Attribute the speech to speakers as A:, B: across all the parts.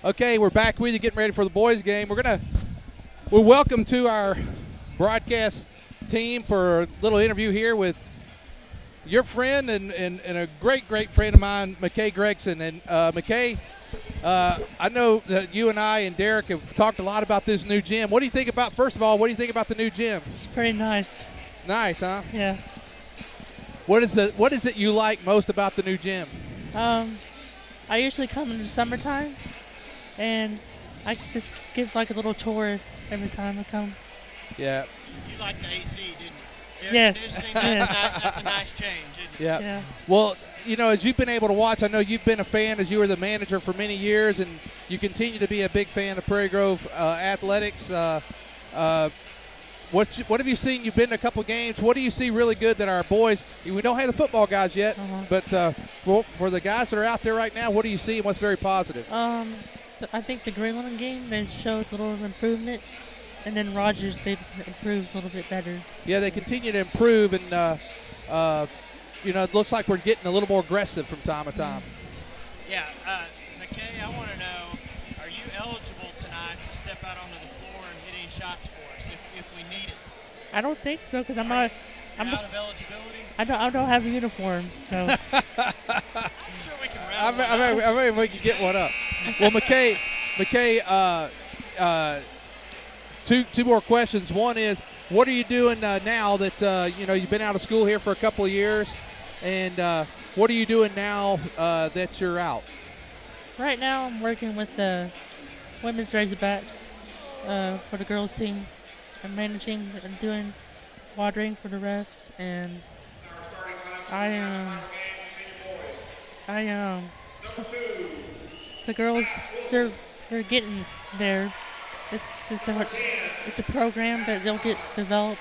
A: Okay, we're back with you, getting ready for the boys' game. We're welcome to our broadcast team for a little interview here with your friend and a great friend of mine, McKay Gregson. And McKay, I know that you and I and Derek have talked a lot about this new gym. What do you think about? First of all, what do you think about the new gym?
B: It's pretty nice.
A: It's nice, huh?
B: Yeah.
A: What is it you like most about the new gym?
B: I usually come in the summertime, and I just give like a little tour every time I come.
A: Yeah.
C: You like the AC, didn't you?
B: Yes.
C: That's a nice change, isn't it?
A: Yeah. Well, you know, as you've been able to watch, I know you've been a fan as you were the manager for many years, and you continue to be a big fan of Prairie Grove athletics. What have you seen? You've been to a couple games. What do you see really good that our boys – we don't have the football guys yet, but for the guys that are out there right now, what do you see and what's very positive?
B: I think the Greenland game, they showed a little improvement. And then Rogers, they've improved a little bit better.
A: Yeah, they continue to improve, and, it looks like we're getting a little more aggressive from time to time.
C: Yeah. McKay, I want to know, are you eligible tonight to step out onto the floor and hit any shots for us if we need it?
B: I don't think so, because I'm
C: out of eligibility?
B: I don't have a uniform, so.
C: I'm sure we can round
A: I'm ready to make you get one up. Well, McKay, two more questions. One is, what are you doing now that you've been out of school here for a couple of years, and what are you doing now that you're out?
B: Right now, I'm working with the women's Razorbacks for the girls team. I'm managing and doing watering for the refs, and the girls, they're getting there. It's a program that they'll get developed.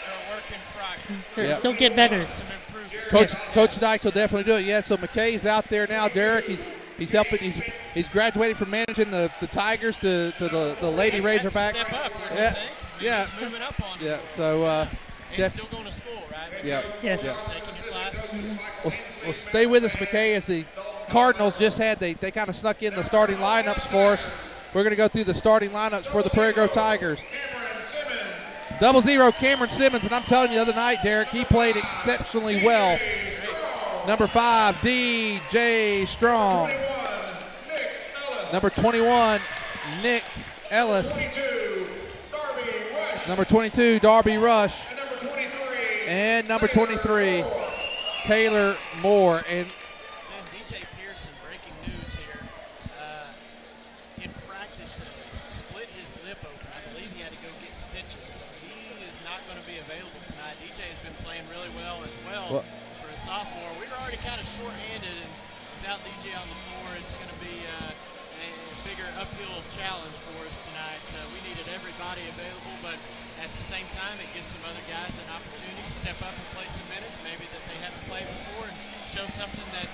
C: They're a work in progress.
B: They'll get better.
C: Some improvement.
A: Coach Dykes will definitely do it. Yeah. So McKay's out there now. Derek, he's helping. He's graduating from managing the Tigers to the Lady Razorbacks.
C: Step up.
A: Yeah.
C: He's moving up on it.
A: Yeah. So.
C: He's still going to school, right?
A: Yeah.
B: Yes.
A: Yeah.
C: Taking your classes.
A: Well, stay with us, McKay, as the Cardinals they kind of snuck in the starting lineups for us. We're going to go through the starting lineups for the Prairie Grove Tigers. 00 Cameron Simmons, and I'm telling you the other night, Derek, he played exceptionally well. Number 5, DJ Strong. Number 21, Nick Ellis. Number 22, Darby Rush. And number 23, Taylor Moore. And
C: DJ Pearson, breaking news here. In practice today, split his lip open. I believe he had to go get stitches, so he is not going to be available tonight. DJ has been playing really well as well for a sophomore. We were already kind of short-handed, and without DJ on the floor, it's going to be a bigger uphill challenge for us tonight. We needed everybody available, but at the same time, it gives some other guys an opportunity to step up and play some minutes, maybe that they haven't played before, and show something that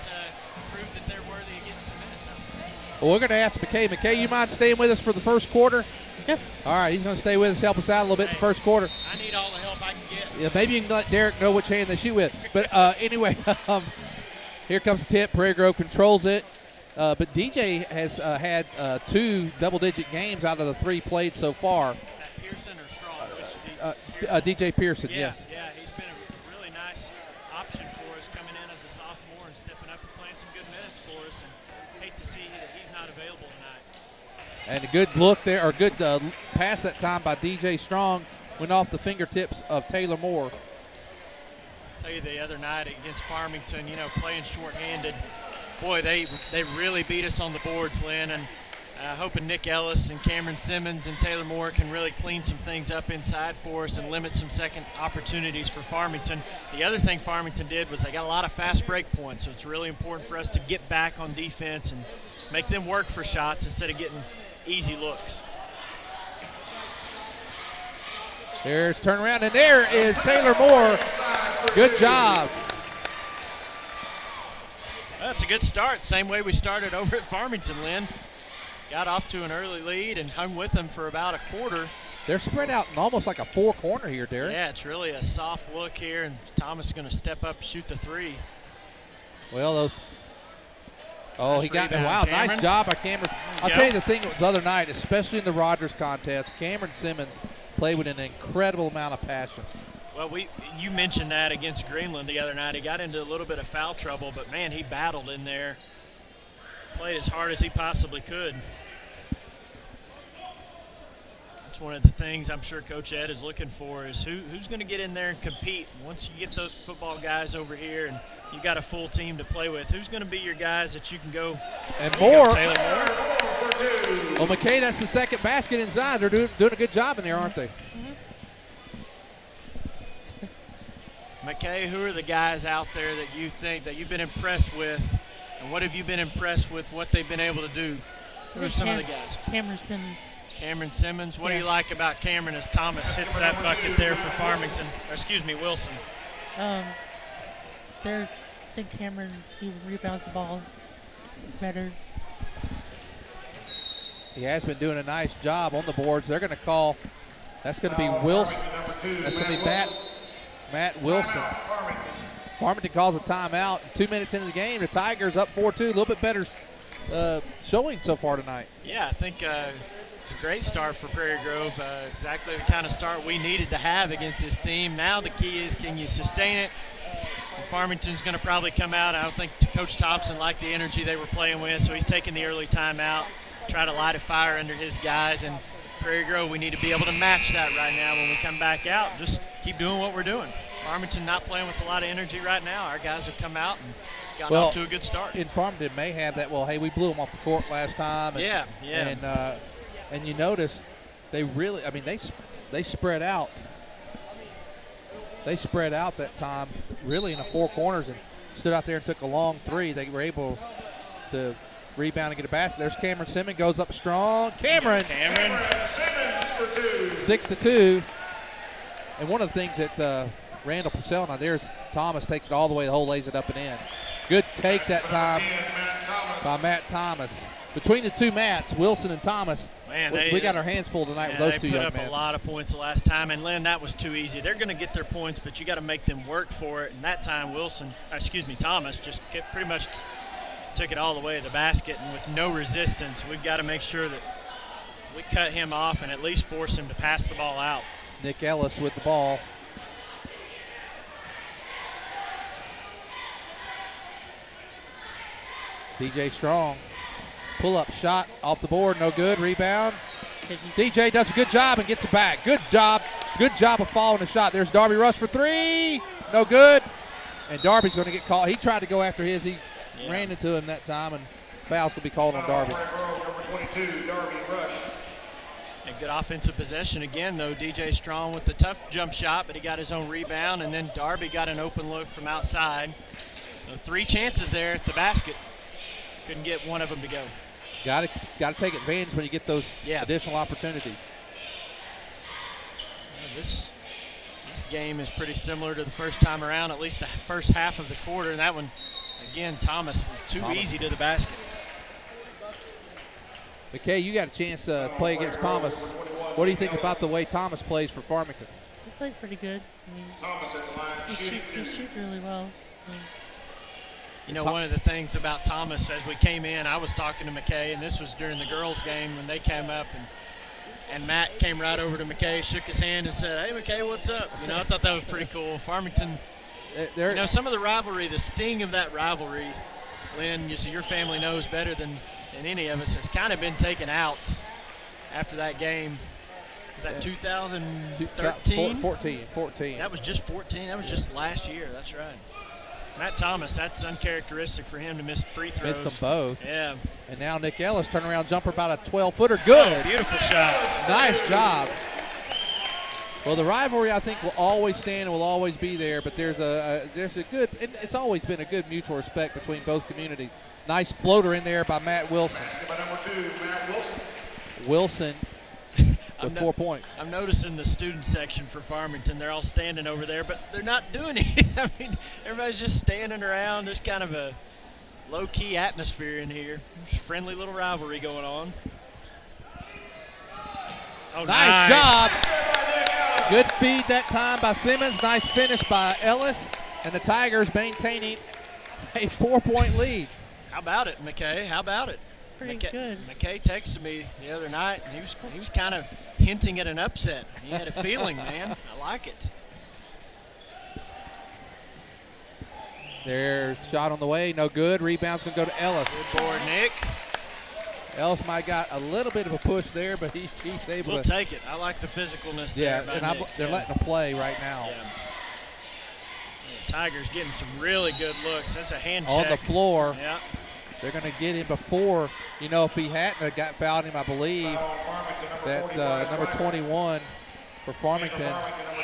C: prove that they're worthy of getting some minutes out there.
A: well, we're going to ask McKay. McKay, you mind staying with us for the first quarter?
B: Yep.
A: All right, he's going to stay with us, help us out a little bit in the first quarter.
C: I need all the help I can get.
A: Yeah, maybe you can let Derek know which hand they shoot with. But anyway, here comes the tip. Prairie Grove controls it. But DJ has had 2 double-digit games out of the 3 played so far.
C: Pearson or Strong?
A: DJ Pearson, yes.
C: Yeah, he's been a really nice option for us coming in as a sophomore and stepping up and playing some good minutes for us. And hate to see that he's not available tonight.
A: And a good look there, or good pass that time by DJ Strong, went off the fingertips of Taylor Moore.
C: Tell you the other night against Farmington, playing shorthanded. Boy, they really beat us on the boards, Lynn, and hoping Nick Ellis and Cameron Simmons and Taylor Moore can really clean some things up inside for us and limit some second opportunities for Farmington. The other thing Farmington did was they got a lot of fast break points, so it's really important for us to get back on defense and make them work for shots instead of getting easy looks.
A: There's turnaround, and there is Taylor Moore. Good job.
C: That's a good start. Same way we started over at Farmington, Lynn. Got off to an early lead and hung with them for about a quarter.
A: They're spread out in almost like a 4-corner here, Derek.
C: Yeah, it's really a soft look here, and Thomas is going to step up and shoot the 3.
A: Well, Oh,
C: Nice
A: he got
C: rebound,
A: wow,
C: Cameron.
A: nice job by Cameron. I'll
C: Yep.
A: tell you the thing was the other night, especially in the Rogers contest, Cameron Simmons played with an incredible amount of passion.
C: Well, you mentioned that against Greenland the other night. He got into a little bit of foul trouble, but man, he battled in there. Played as hard as he possibly could. That's one of the things I'm sure Coach Ed is looking for is who's going to get in there and compete. Once you get the football guys over here and you got a full team to play with, who's going to be your guys that you can go
A: And Moore.
C: Taylor Moore.
A: Well, McKay, that's the second basket inside. They're doing a good job in there, aren't they?
C: McKay, who are the guys out there that you think that you've been impressed with, and what have you been impressed with what they've been able to do? Who are some of the guys?
B: Cameron Simmons.
C: Cameron Simmons. What do
B: Yeah.
C: you like about Cameron as Thomas hits that bucket there for Farmington? Or excuse me, Wilson.
B: I think Cameron, he rebounds the ball better.
A: He has been doing a nice job on the boards. They're going to call. That's going to be Wilson. That's going to be Matt Wilson. Farmington calls a timeout. 2 minutes into the game, the Tigers up 4-2. A little bit better showing so far tonight.
C: Yeah, I think it's a great start for Prairie Grove. Exactly the kind of start we needed to have against this team. Now the key is, can you sustain it? And Farmington's going to probably come out. I don't think Coach Thompson liked the energy they were playing with, so he's taking the early timeout, try to light a fire under his guys. And Prairie Grove, we need to be able to match that right now when we come back out. Just keep doing what we're doing. Farmington not playing with a lot of energy right now. Our guys have come out and gotten off to a good start.
A: In Farmington may have that, well, hey, we blew them off the court last time. And,
C: yeah.
A: And you notice they really, I mean, they spread out. They spread out that time really in the four corners and stood out there and took a long three. They were able to rebound and get a basket. There's Cameron Simmons, goes up strong. Cameron
C: Simmons
D: for two.
A: 6-2. And one of the things that Randall Purcell, now there's Thomas, takes it all the way, the hole, lays it up and in. Good take that time by Matt Thomas. Between the two Matts, Wilson and Thomas,
C: Man,
A: we got our hands full tonight with those two young men.
C: They put up a lot of points the last time, and Lynn, that was too easy. They're going to get their points, but you got to make them work for it. And that time, Thomas just pretty much took it all the way to the basket, and with no resistance, we've got to make sure that we cut him off and at least force him to pass the ball out.
A: Nick Ellis with the ball. DJ Strong. Pull-up shot off the board, no good. Rebound. DJ does a good job and gets it back. Good job. Good job of following the shot. There's Darby Rush for three. No good. And Darby's going to get called. He tried to go after his. He ran into him that time, and foul's going to be called on Darby.
D: Number 22, Darby Rush.
C: A good offensive possession again, though. DJ Strong with the tough jump shot, but he got his own rebound, and then Darby got an open look from outside. So 3 chances there at the basket. Couldn't get one of them to go.
A: Got to take advantage when you get those additional opportunities.
C: This game is pretty similar to the first time around, at least the first half of the quarter. And that one, again, Thomas too easy to the basket.
A: McKay, you got a chance to play against Thomas. What do you think about the way Thomas plays for Farmington?
B: He plays pretty good. I mean,
D: Thomas at the line.
B: he shoots really well.
C: You know, one of the things about Thomas, as we came in, I was talking to McKay, and this was during the girls' game when they came up, and Matt came right over to McKay, shook his hand, and said, "Hey, McKay, what's up?" You know, I thought that was pretty cool. Farmington, you know, some of the rivalry, the sting of that rivalry, Lynn, your family knows better than any of us, has kind of been taken out after that game. Is that 2013?
A: 14.
C: That was just 14. That was just last year. That's right. Matt Thomas, that's uncharacteristic for him to miss free throws.
A: Missed them both.
C: Yeah.
A: And now Nick Ellis, turnaround jumper, about a 12-footer. Good.
C: Oh, beautiful shot.
A: Nice job. Well, the rivalry, I think, will always stand and will always be there, but there's a good, and it's always been a good mutual respect between both communities. Nice floater in there by Matt Wilson.
D: By number 2, Matt Wilson.
A: Wilson with 4 points.
C: I'm noticing the student section for Farmington. They're all standing over there, but they're not doing it. I mean, everybody's just standing around. There's kind of a low-key atmosphere in here. There's a friendly little rivalry going on. Oh,
A: nice job. Good feed that time by Simmons. Nice finish by Ellis. And the Tigers maintaining a 4-point lead.
C: How about it, McKay? How about it?
B: Pretty good.
C: McKay texted me the other night, and he was kind of hinting at an upset. He had a feeling, man. I like it.
A: There's shot on the way, no good. Rebound's going to go to Ellis.
C: Good board, Nick.
A: Ellis might got a little bit of a push there, but he's able
C: We'll
A: to.
C: take it. I like the physicalness
A: Yeah,
C: there by
A: and
C: Nick.
A: they're letting him play right now.
C: Yeah. The Tigers getting some really good looks. That's a hand check.
A: On the floor.
C: Yeah.
A: They're going to get him before, if he hadn't got fouled him, I believe, that number 21 for Farmington,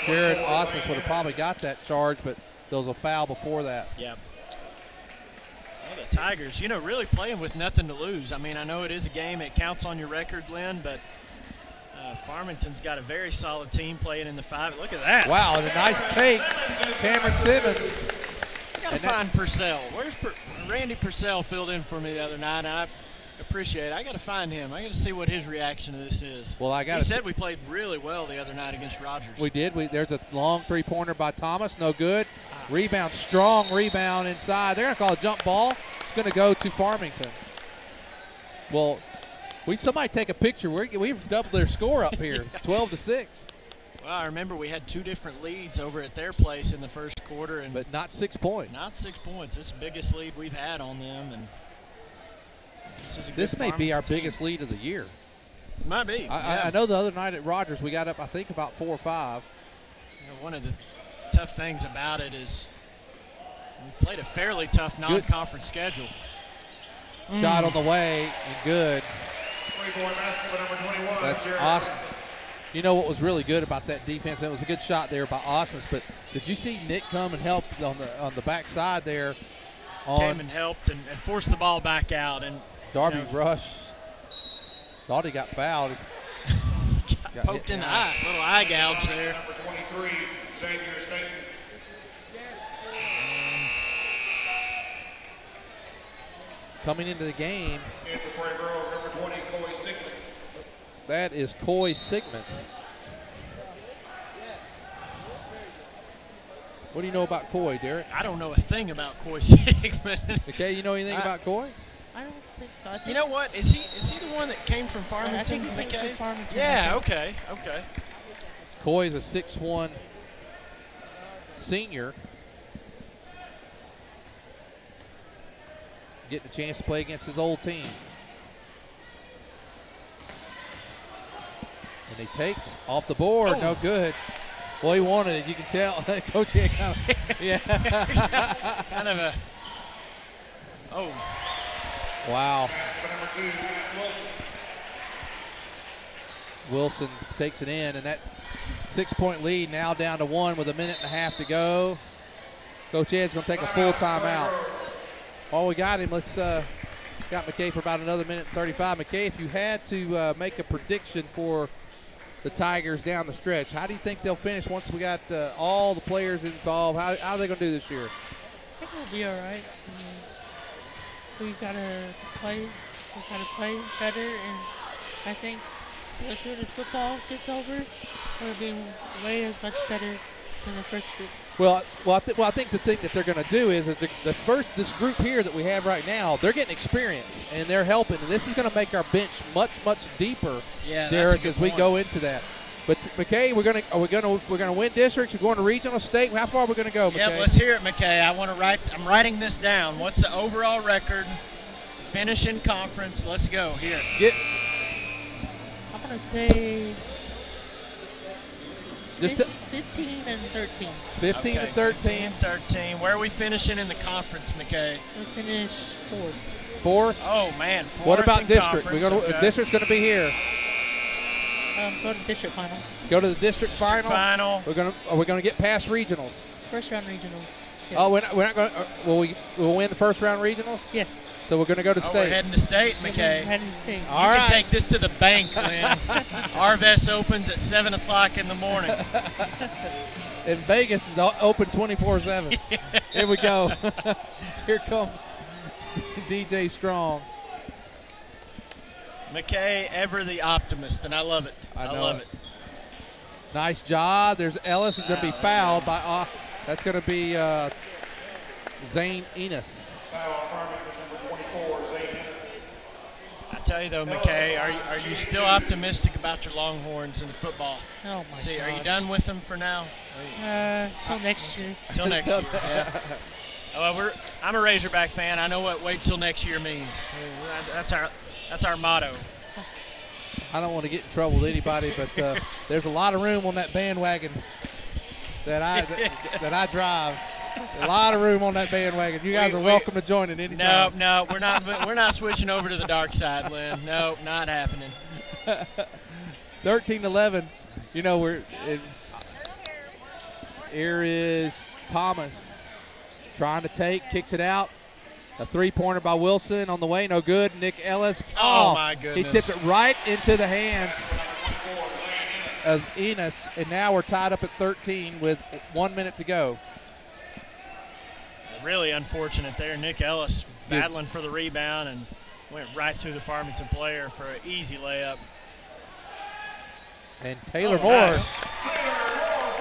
A: Jared Osnes would have probably got that charge, but there was a foul before that.
C: Yeah. Well, the Tigers, really playing with nothing to lose. I mean, I know it is a game. It counts on your record, Lynn, but Farmington's got a very solid team playing in the 5. Look at that.
A: Wow, and a nice take. Cameron Simmons.
C: Got to find Purcell. Where's Randy Purcell filled in for me the other night, and I appreciate it. I got to find him. I got to see what his reaction to this is.
A: Well,
C: he said we played really well the other night against Rogers.
A: We did. There's a long three-pointer by Thomas. No good. Rebound, strong rebound inside. They're going to call a jump ball. It's going to go to Farmington. Well, somebody take a picture. We've doubled their score up here, 12-6.
C: Well, I remember we had 2 different leads over at their place in the first quarter,
A: but not 6 points.
C: Not 6 points. This is the biggest lead we've had on them, and
A: this may be our biggest lead of the year.
C: It might be.
A: I know the other night at Rogers we got up, I think, about 4 or 5.
C: One of the tough things about it is we played a fairly tough non-conference schedule.
A: Shot on the way and good. That's awesome. You know what was really good about that defense? It was a good shot there by Austin, but did you see Nick come and help on the backside there?
C: Came and helped and forced the ball back out. And
A: Darby Rush thought he got fouled.
C: got poked in the eye. Little eye gouge there.
D: Number 23, Xavier Staten.
A: Coming into the game.
D: And for Prairie Grove, number 20, Coy Sigmund.
A: That is Coy Sigmund. What do you know about Coy, Derek?
C: I don't know a thing about Coy Sigmund.
A: Okay, you know anything about Coy?
B: I don't think so.
C: You know what? Is he the one that came from Farmington?
B: I think he came from Farmington.
C: Yeah, okay.
A: Coy is a 6'1" senior. Getting a chance to play against his old team. And he takes off the board, no good. Well, he wanted it, you can tell. Coach had kind of,
C: kind of a,
A: Wow.
D: Number 2, Wilson.
A: Wilson takes it in, and that 6-point lead now down to 1 with 1.5 minutes to go. Coach Ed's going to take a full timeout. Oh, we got him. Let's got McKay for about another 1:35. McKay, if you had to make a prediction for the Tigers down the stretch, how do you think they'll finish once we got all the players involved? How are they going to do this year?
B: I think we'll be all right. We've got to play better, and I think as soon as football gets over, we'll be way as much better than the first group.
A: Well, I think the thing that they're going to do is that this group here that we have right now, they're getting experience and they're helping, and this is going to make our bench much deeper, Derek, as we go into that. But McKay, we're going to win districts. We're going to regional, state. How far are we going to go, McKay?
C: Yeah, let's hear it, McKay. I'm writing this down. What's the overall record? Finish in conference. Let's go here.
B: I'm going to say.
A: Just
B: 15 and 13.
A: 15 and 13.
C: 15 and 13. Where are we finishing in the conference, McKay?
B: We'll finish 4th.
A: 4th?
C: Oh, man. 4th.
A: What about district?
C: Okay.
A: District's going to be here.
B: Go to district final.
A: Go to the district final. Are we going to get past regionals?
B: First round regionals. Yes.
A: Oh, we're not going. We'll win the first round regionals.
B: Yes.
A: So we're going to go to state.
C: We're heading to state, McKay.
B: Heading to state.
C: All right. You can take this to the bank, Lynn. Arvest opens at 7 o'clock in the morning.
A: And Vegas is open 24/7. Here we go. Here comes DJ Strong.
C: McKay, ever the optimist, and I love it. I love it.
A: Nice job. There's Ellis who's going to be fouled by. That's going to be Zane Enos.
D: Foul on Farmington, number 24,
C: tell you though, McKay, are you still optimistic about your Longhorns in the football?
B: Oh my
C: See,
B: gosh.
C: are you done with them for now?
B: Till next year.
C: Till next year. Yeah. Well, I'm a Razorback fan. I know what wait till next year means. That's our motto.
A: I don't want to get in trouble with anybody, but there's a lot of room on that bandwagon that I drive. A lot of room on that bandwagon. You guys are welcome to join it anytime.
C: No, we're not switching over to the dark side, Lynn. No, not happening.
A: 13-11. You know, here is Thomas trying to kicks it out. A three-pointer by Wilson on the way, no good. Nick Ellis.
C: Oh my goodness.
A: He tipped it right into the hands of Enos, and now we're tied up at 13 with 1 minute to go.
C: Really unfortunate there. Nick Ellis battling for the rebound and went right to the Farmington player for an easy layup.
A: And Taylor Moore,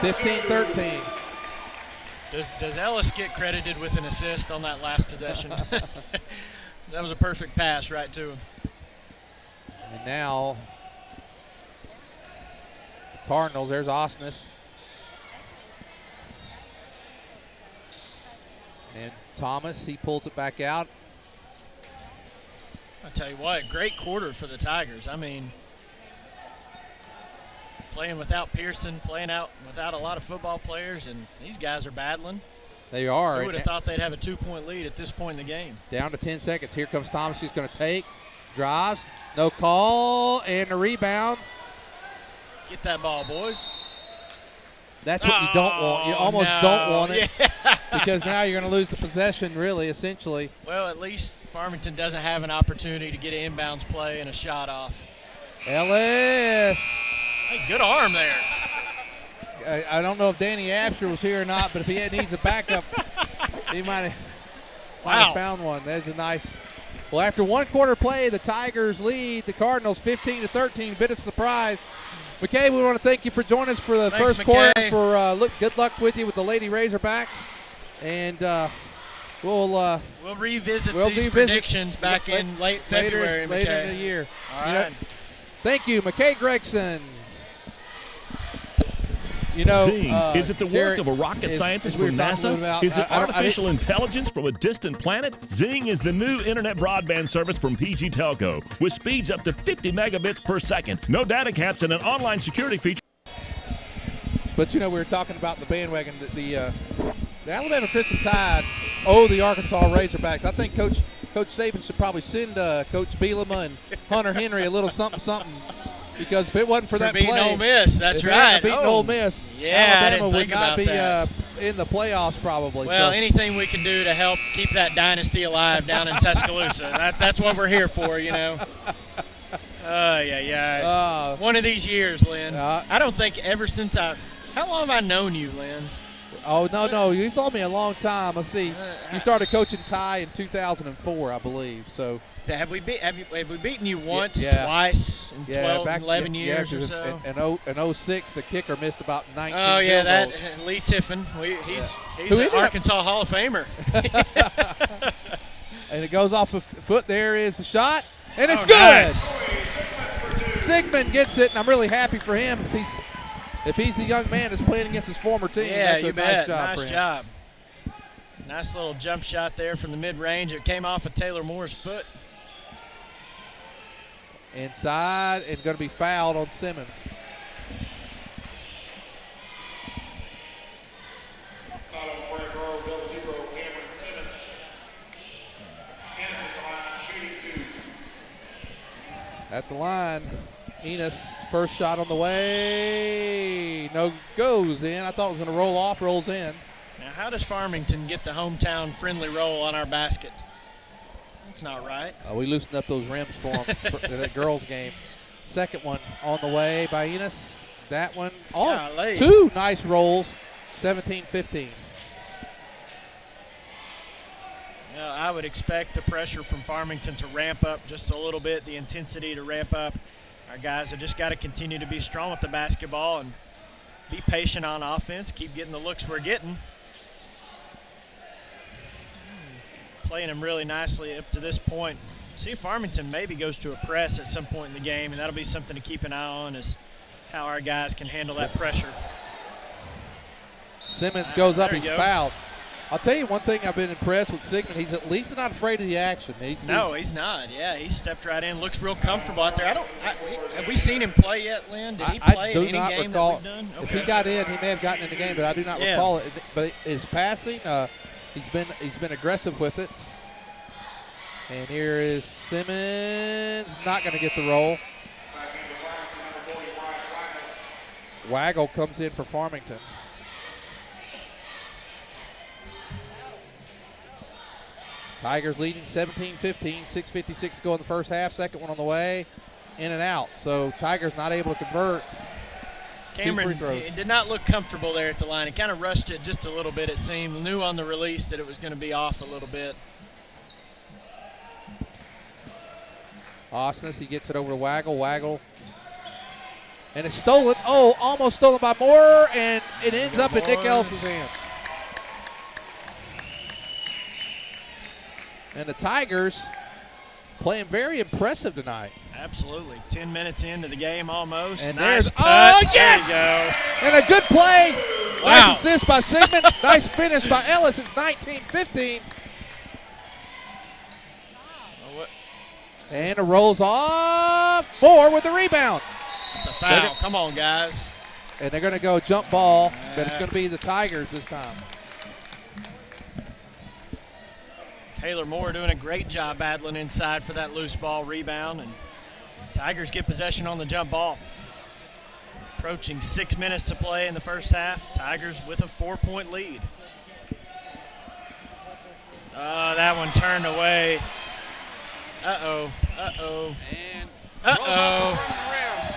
A: 15-13.
C: Does Ellis get credited with an assist on that last possession? That was a perfect pass right to him.
A: And now, Cardinals, there's Osnes. And Thomas, he pulls it back out.
C: I'll tell you what, great quarter for the Tigers. I mean, playing without Pearson, playing out without a lot of football players, and these guys are battling.
A: They are.
C: Who would have thought they'd have a 2-point lead at this point in the game?
A: Down to 10 seconds. Here comes Thomas. He's going to take, drives, no call, and a rebound.
C: Get that ball, boys.
A: That's what you don't want. You almost don't want it because now you're going to lose the possession, really, essentially.
C: Well, at least Farmington doesn't have an opportunity to get an inbounds play and a shot off.
A: Ellis.
C: Hey, good arm there.
A: I don't know if Danny Absher was here or not, but if he needs a backup, he might have found one. That's a nice. Well, after one quarter play, the Tigers lead the Cardinals 15-13. Bit of surprise. McKay, we want to thank you for joining us for the first quarter. Good luck with you with the Lady Razorbacks, and we'll
C: revisit these predictions back in late February.
A: Later in the year.
C: All right.
A: Thank you, McKay Gregson.
E: Zing, is it the work of a rocket scientist from NASA? Is it artificial intelligence from a distant planet? Zing is the new internet broadband service from PG Telco with speeds up to 50 megabits per second. No data caps and an online security feature.
A: But, we were talking about the bandwagon. The Alabama Crimson Tide owe the Arkansas Razorbacks. I think Coach Saban should probably send Coach Bielema and Hunter Henry a little something. Because if it wasn't for that
C: beating
A: play,
C: Ole Miss, that's right.
A: Beating Ole Miss,
C: yeah,
A: Alabama would not be in the playoffs probably.
C: Well, anything we can do to help keep that dynasty alive down in Tuscaloosa, that's what we're here for, One of these years, Lynn. I don't think ever since how long have I known you, Lynn?
A: Oh, no, you've known me a long time. Let's see. You started coaching Ty in 2004, I believe, so.
C: Have we beaten you once, twice, in 12, 11 years or so?
A: In 06, the kicker missed about 19
C: Oh, yeah,
A: goals.
C: Lee Tiffin. He's an Arkansas Hall of Famer.
A: And it goes off a foot. There is the shot, and it's good.
C: Nice.
A: Sigmund gets it, and I'm really happy for him. If he's the young man that's playing against his former team, that's a nice job for him.
C: Nice job. Nice little jump shot there from the mid-range. It came off of Taylor Moore's foot.
A: Inside and going to be fouled on Simmons.
D: Foul on Prairie Grove, 0-0, Cameron Simmons. Enos at the line, shooting 2.
A: At the line, Enos, first shot on the way. No, goes in. I thought it was going to roll off, rolls in.
C: Now, how does Farmington get the hometown friendly roll on our basket? That's not right.
A: We loosened up those rims for them in that girls' game. Second one on the way by Enos. That one.
C: Golly.
A: Two nice rolls, 17-15.
C: I would expect the pressure from Farmington to ramp up just a little bit, the intensity to ramp up. Our guys have just got to continue to be strong with the basketball and be patient on offense, keep getting the looks we're getting. Playing them really nicely up to this point. See if Farmington maybe goes to a press at some point in the game, and that'll be something to keep an eye on, is how our guys can handle that pressure.
A: Simmons goes up, he's fouled. I'll tell you one thing I've been impressed with Sigmund. He's at least not afraid of the action. He's
C: not. Yeah, he stepped right in, looks real comfortable out there. Have we seen him play yet, Lynn? Did he play in any game that we've done?
A: If he got in, he may have gotten in the game, but I do not recall it. But his passing, he's been aggressive with it. And here is Simmons, not going to get the roll. Waggle comes in for Farmington. Tigers leading 17-15, 6:56 to go in the first half. Second one on the way, in and out. So Tigers not able to convert.
C: Cameron did not look comfortable there at the line. He kind of rushed it just a little bit, it seemed. Knew on the release that it was going to be off a little bit.
A: Osnes, he gets it over to Waggle. And it's stolen. Oh, almost stolen by Moore, and it ends up in Nick Ellis's hands. And the Tigers playing very impressive tonight.
C: Absolutely. 10 minutes into the game almost.
A: And
C: nice
A: there's,
C: cut.
A: Yes!
C: There you go.
A: And a good play.
C: Wow.
A: Nice assist by Sigmund. Nice finish by Ellis. It's 19-15. And it rolls off. Moore with the rebound.
C: It's a foul. Come on, guys.
A: And they're going to go jump ball, but it's going to be the Tigers this time.
C: Taylor Moore doing a great job battling inside for that loose ball rebound, and Tigers get possession on the jump ball. Approaching 6 minutes to play in the first half. Tigers with a 4-point lead. That one turned away. Uh-oh.
A: And rolls off the front of the rim.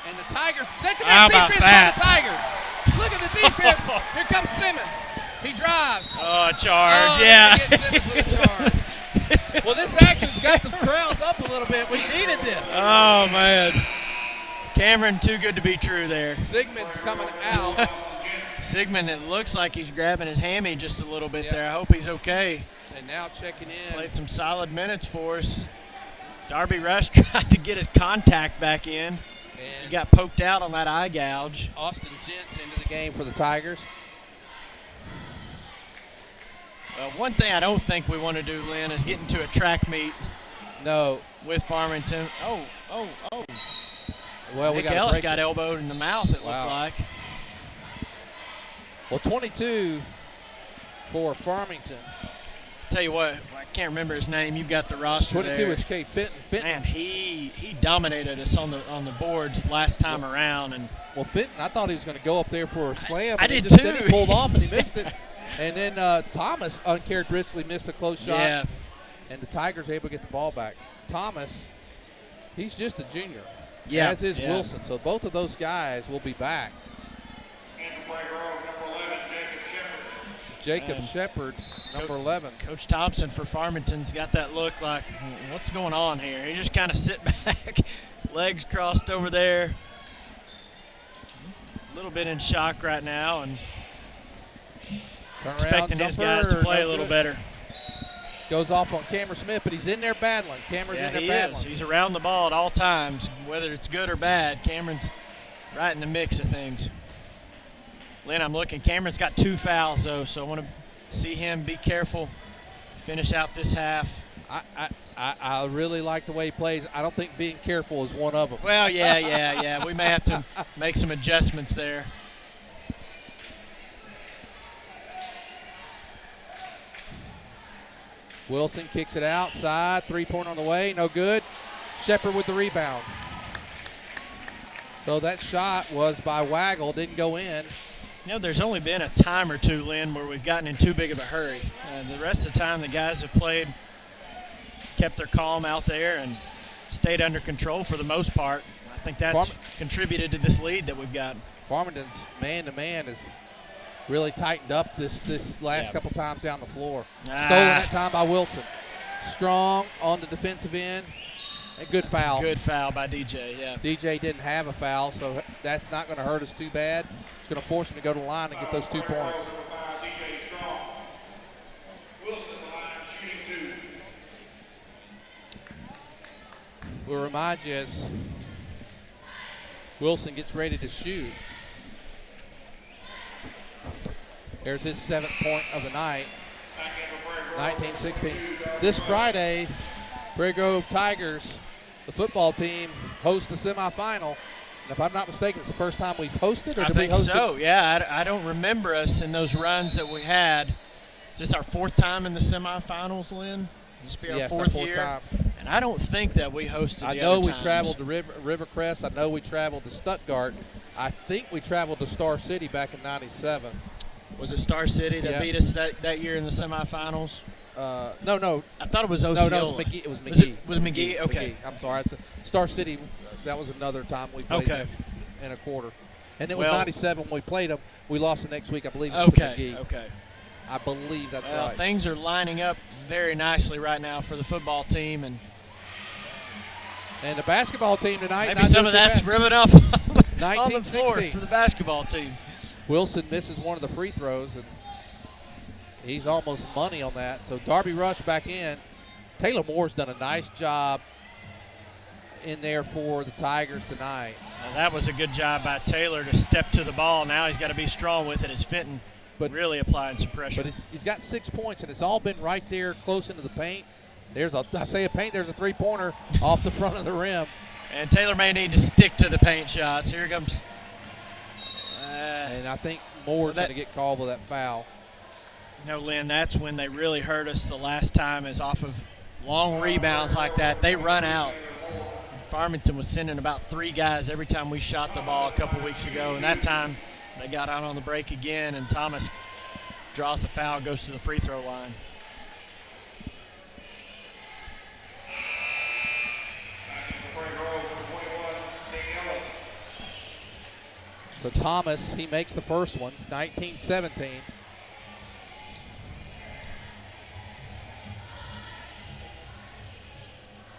A: And the Tigers, look at that defense by the Tigers. Look at the defense. Here comes Simmons. He drives.
C: Oh, a charge, yeah.
A: Get Simmons with a charge. Well, this action's got the crowds up a little bit. We needed this.
C: Oh, man. Cameron, too good to be true there.
A: Sigmund's coming out.
C: Sigmund, it looks like he's grabbing his hammy just a little bit there. I hope he's okay.
A: And now checking in.
C: Played some solid minutes for us. Darby Rush tried to get his contact back in.
A: And
C: he got poked out on that eye gouge.
A: Austin Gents into the game for the Tigers.
C: One thing I don't think we want to do, Lynn, is get into a track meet.
A: No.
C: With Farmington. Oh.
A: Well,
C: Nick Ellis got elbowed in the mouth, it looked like.
A: Well, 22 for Farmington.
C: Tell you what, I can't remember his name. You've got the roster
A: 22
C: there.
A: is Kate Fenton.
C: Man, he dominated us on the boards last time around. And
A: well, Fenton, I thought he was going to go up there for a slam.
C: I did
A: too.
C: Then
A: he pulled off and he missed it. And then Thomas uncharacteristically missed a close shot.
C: Yeah.
A: And the Tigers able to get the ball back. Thomas, he's just a junior.
C: Yeah.
A: As is Wilson. So both of those guys will be back. Jacob Shepard, number 11.
C: Coach Thompson for Farmington's got that look like, what's going on here? He just kind of sit back, legs crossed over there. A little bit in shock right now and expecting his guys to play a little better.
A: Goes off on Cameron Smith, but he's in there battling. Cameron's in there battling.
C: He's around the ball at all times, whether it's good or bad. Cameron's right in the mix of things. Lynn, I'm looking. Cameron's got 2 fouls, though, so I want to see him be careful, finish out this half.
A: I really like the way he plays. I don't think being careful is one of them.
C: Well, yeah. We may have to make some adjustments there.
A: Wilson kicks it outside. 3-point on the way. No good. Shepard with the rebound. So that shot was by Waggle. Didn't go in.
C: You know, there's only been a time or two, Lynn, where we've gotten in too big of a hurry. The rest of the time the guys have played, kept their calm out there, and stayed under control for the most part. I think that's contributed to this lead that we've got.
A: Farmington's man-to-man has really tightened up this last couple times down the floor. Stolen that time by Wilson. Strong on the defensive end. A good foul.
C: Good foul by DJ, yeah.
A: DJ didn't have a foul, so that's not going to hurt us too bad. It's going to force him to go to the line and get those 2 points. we'll remind you as Wilson gets ready to shoot. There's his 7th point of the night, 19-16. This Friday, Prairie Grove Tigers, the football team, host the semifinal. And if I'm not mistaken, it's the first time we've hosted, or
C: I
A: did we
C: think
A: host
C: so.
A: it?
C: Yeah, I don't remember us in those runs that we had. Is this our 4th time in the semifinals, Lynn? This be our
A: Yes,
C: 4th
A: our
C: year.
A: 4th time.
C: And I don't think that we hosted
A: I
C: the
A: know
C: other
A: we
C: times.
A: traveled to Rivercrest. I know we traveled to Stuttgart. I think we traveled to Star City back in '97.
C: Was it Star City that
A: Yeah.
C: beat us that year in the semifinals?
A: No.
C: I thought it was Osceola.
A: No, it was McGee. It was McGee.
C: Was McGee? Okay.
A: McGee. I'm sorry. Star City, that was another time we played them in a quarter. And it was 97 when we played them. We lost the next week, I believe, to McGee.
C: Okay.
A: I believe that's
C: Well,
A: right.
C: things are lining up very nicely right now for the football team, and
A: the basketball team tonight.
C: maybe
A: not
C: some
A: doing
C: of
A: too
C: that's
A: bad.
C: ripping up on the floor
A: 19-16.
C: for the basketball team.
A: Wilson misses one of the free throws, and he's almost money on that. So Darby Rush back in. Taylor Moore's done a nice job in there for the Tigers tonight.
C: Well, that was a good job by Taylor to step to the ball. Now he's got to be strong with it as Fenton really applying some pressure.
A: But he's got 6 points, and it's all been right there close into the paint. There's a 3-pointer off the front of the rim.
C: And Taylor may need to stick to the paint shots. Here comes.
A: And I think Moore's going to get called with that foul.
C: You know, Lynn, that's when they really hurt us the last time, is off of long rebounds like that. They run out. Farmington was sending about 3 guys every time we shot the ball a couple weeks ago, and that time they got out on the break again, and Thomas draws the foul, goes to the free throw line.
A: So Thomas, he makes the first one, 19-17.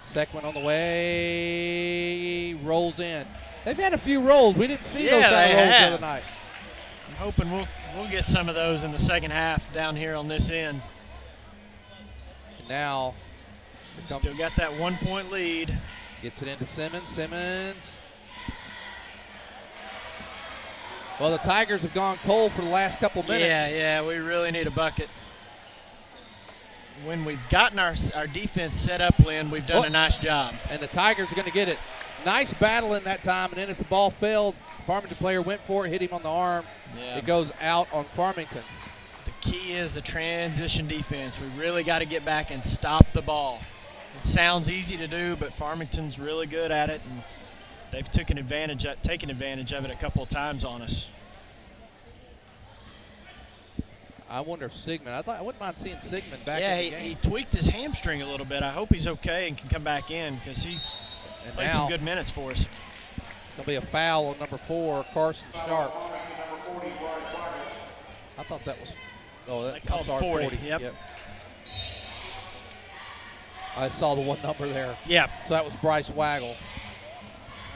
A: Second one on the way, rolls in. They've had a few rolls. We didn't see those kind of rolls the other night.
C: I'm hoping we'll get some of those in the second half down here on this end.
A: And now,
C: still got that 1-point lead.
A: Gets it into Simmons. Well, the Tigers have gone cold for the last couple minutes.
C: Yeah, we really need a bucket. When we've gotten our defense set up, Lynn, we've done a nice job.
A: And the Tigers are going to get it. Nice battle in that time, and then as the ball failed, Farmington player went for it, hit him on the arm.
C: Yeah.
A: It goes out on Farmington.
C: The key is the transition defense. We really got to get back and stop the ball. It sounds easy to do, but Farmington's really good at it, and they've taken advantage of it a couple of times on us.
A: I wonder if Sigmund, I wouldn't mind seeing Sigmund back in the game.
C: He tweaked his hamstring a little bit. I hope he's okay and can come back in, because he played some good minutes for us.
A: There'll be a foul on number 4, Carson Sharp. I thought that was, that's
C: called 40. Yep.
A: I saw the one number there.
C: Yeah.
A: So that was Bryce Waggle.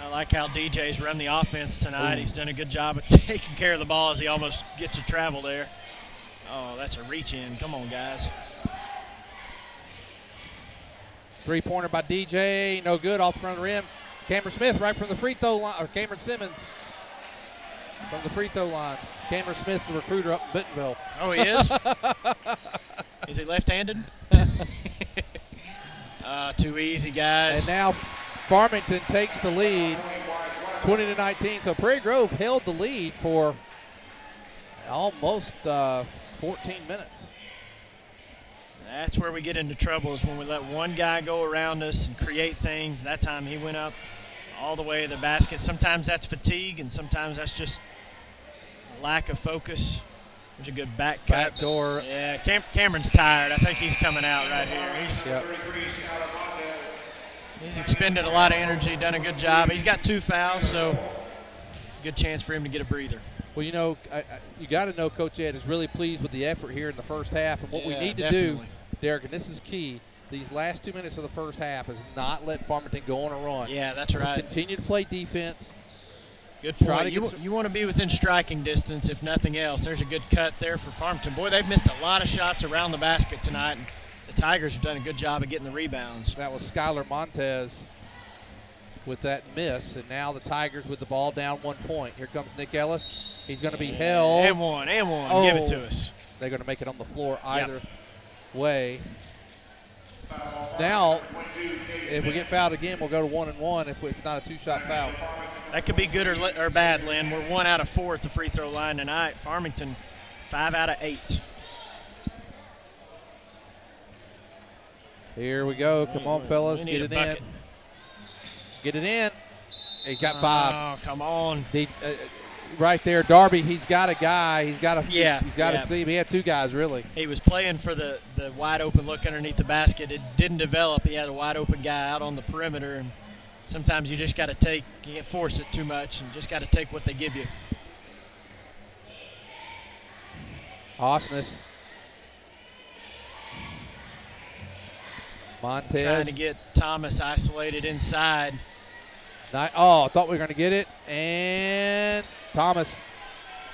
C: I like how DJ's run the offense tonight. He's done a good job of taking care of the ball as he almost gets a travel there. Oh, that's a reach in. Come on, guys.
A: 3-pointer by DJ, no good, off the front of the rim. Cameron Smith right from the free throw line, or Cameron Simmons from the free throw line. Cameron Smith's the recruiter up in Bentonville.
C: Oh, he is? Is he left-handed? Too easy, guys.
A: And now Farmington takes the lead, 20-19. So Prairie Grove held the lead for almost 14 minutes.
C: That's where we get into trouble, is when we let one guy go around us and create things. That time he went up all the way to the basket. Sometimes that's fatigue, and sometimes that's just lack of focus. There's a good back cut.
A: Backdoor.
C: Yeah, Cameron's tired. I think he's coming out right here. He's expended a lot of energy, done a good job. He's got 2 fouls, so good chance for him to get a breather.
A: Well, you know, you got to know Coach Ed is really pleased with the effort here in the first half. And what we need to do, Derek, and this is key, these last 2 minutes of the first half is not let Farmington go on a run.
C: Yeah, that's right.
A: Continue to play defense.
C: Good point. You want to be within striking distance, if nothing else. There's a good cut there for Farmington. Boy, they've missed a lot of shots around the basket tonight, and the Tigers have done a good job of getting the rebounds.
A: That was Skylar Montez with that miss, and now the Tigers with the ball down 1 point. Here comes Nick Ellis. He's going to be held.
C: And one.
A: Oh,
C: give it to us.
A: They're going to make it on the floor either way. Now, if we get fouled again, we'll go to 1-1 if it's not a two-shot foul.
C: That could be good or bad, Lynn. We're 1 out of 4 at the free throw line tonight. Farmington, 5 out of 8.
A: Here we go. Come on, fellas. Get it in. Get it in. He got 5.
C: Oh, come on.
A: Right there, Darby, he's got a guy. He's got a
C: Yeah.
A: see. He had 2 guys, really.
C: He was playing for the wide open look underneath the basket. It didn't develop. He had a wide open guy out on the perimeter, and sometimes you just got to take, you can't force it too much, and just got to take what they give you.
A: Osnes. Montez.
C: Trying to get Thomas isolated inside.
A: I thought we were going to get it. And Thomas,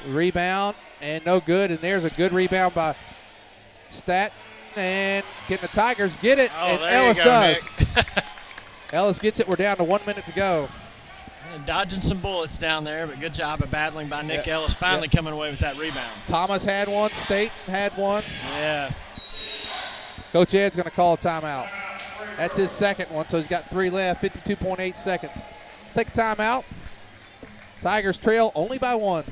A: rebound, and no good. And there's a good rebound by Staton. And can the Tigers get it?
C: Oh,
A: and
C: there
A: Ellis
C: you go,
A: does.
C: Nick.
A: Ellis gets it. We're down to 1 minute to go.
C: Dodging some bullets down there, but good job of battling by Nick Ellis, finally coming away with that rebound.
A: Thomas had one. Staton had one.
C: Yeah.
A: Coach Ed's going to call a timeout. That's his second one, so he's got 3 left, 52.8 seconds. Let's take a timeout. Tigers trail only by 1.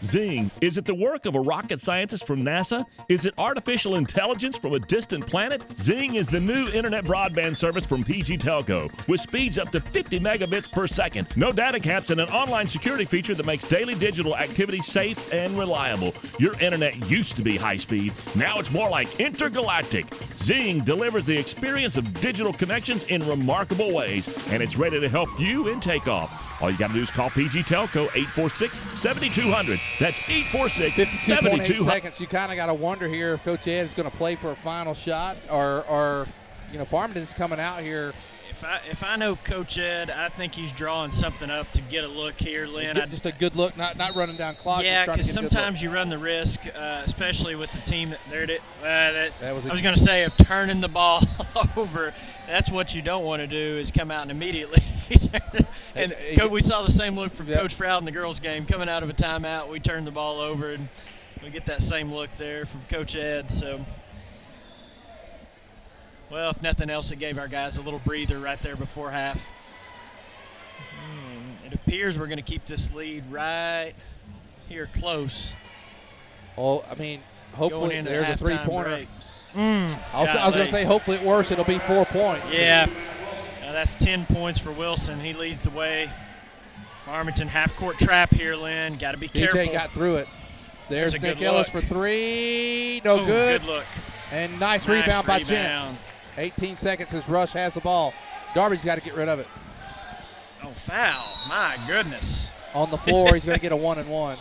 E: Zing. Is it the work of a rocket scientist from NASA? Is it artificial intelligence from a distant planet? Zing is the new internet broadband service from PG Telco with speeds up to 50 megabits per second. No data caps and an online security feature that makes daily digital activity safe and reliable. Your internet used to be high speed. Now it's more like intergalactic. Zing delivers the experience of digital connections in remarkable ways, and it's ready to help you in takeoff. All you got to do is call PG Telco 846-7200. That's 846-7200.
A: 52.8 seconds. You kind of got to wonder here if Coach Ed is going to play for a final shot or Farmington's coming out here.
C: If I know Coach Ed, I think he's drawing something up to get a look here, Lynn.
A: Just a good look, not running down clock.
C: Yeah, because sometimes you run the risk, especially with the team I was going to say of turning the ball over. That's what you don't want to do is come out and immediately and we saw the same look from Coach Froud in the girls' game. Coming out of a timeout, we turned the ball over, and we get that same look there from Coach Ed. So, well, if nothing else, it gave our guys a little breather right there before half. It appears we're going to keep this lead right here close.
A: Oh, I mean, hopefully there's a 3-pointer. I was going to say hopefully at worst it'll be 4 points.
C: Yeah. That's 10 points for Wilson. He leads the way. Farmington half-court trap here, Lynn. Got to be careful.
A: DJ got through it. There's Nick Ellis for 3. No good.
C: Good look.
A: And nice rebound by Jens. 18 seconds as Rush has the ball. Darby's got to get rid of it.
C: Oh, foul. My goodness.
A: On the floor, he's going to get a 1-and-1.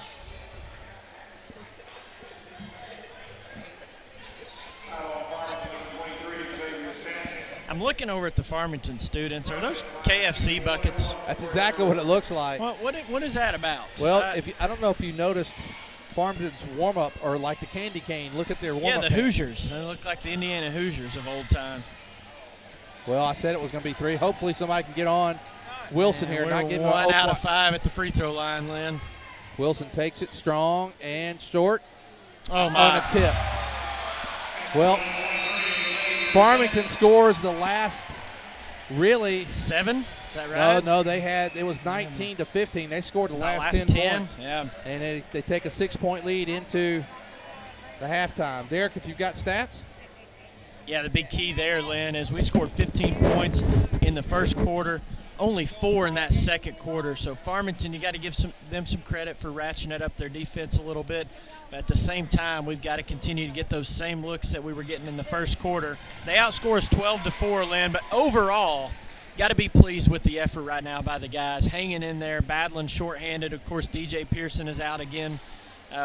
C: I'm looking over at the Farmington students. Are those KFC buckets?
A: That's exactly what it looks like.
C: What is that about?
A: Well, I don't know if you noticed Farmington's warm-up or like the candy cane. Look at their warm-up.
C: Yeah, the Hoosiers. They look like the Indiana Hoosiers of old time.
A: Well, I said it was going to be 3. Hopefully somebody can get on Wilson here.
C: We're
A: not getting
C: 1 out of 5 at the free throw line, Lynn.
A: Wilson takes it strong and short.
C: Oh, my.
A: On a tip. Well, Farmington scores the last, really.
C: 7? Is that right?
A: No, it was 19 to 15. They scored the last 10 points.
C: Yeah.
A: And they take a 6-point lead into the halftime. Derek, if you've got stats.
C: Yeah, the big key there, Lynn, is we scored 15 points in the first quarter, only 4 in that second quarter. So Farmington, you got to give them some credit for ratcheting up their defense a little bit. But at the same time, we've got to continue to get those same looks that we were getting in the first quarter. They outscore us 12-4, Lynn, but overall, got to be pleased with the effort right now by the guys, hanging in there, battling shorthanded. Of course, DJ Pearson is out again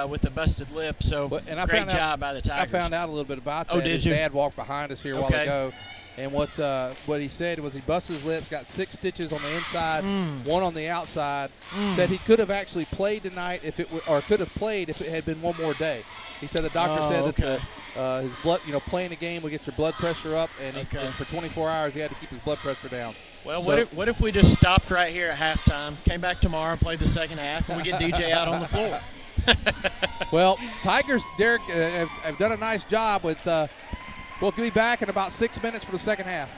C: with a busted lip, so great job by the Tigers.
A: I found out a little bit about that.
C: Oh, did you?
A: His dad walked behind us here a while ago, and what he said was he busted his lips, got 6 stitches on the inside, 1 on the outside. Said he could have actually played tonight could have played if it had been one more day. He said the doctor said that his blood, playing the game will get your blood pressure up, and,
C: Okay.
A: and for 24 hours he had to keep his blood pressure down.
C: Well,
A: So-
C: what if we just stopped right here at halftime, came back tomorrow and played the second half, and we get DJ out on the floor?
A: Well, Tigers, Derek, have done a nice job with. We'll be back in about 6 minutes for the second half.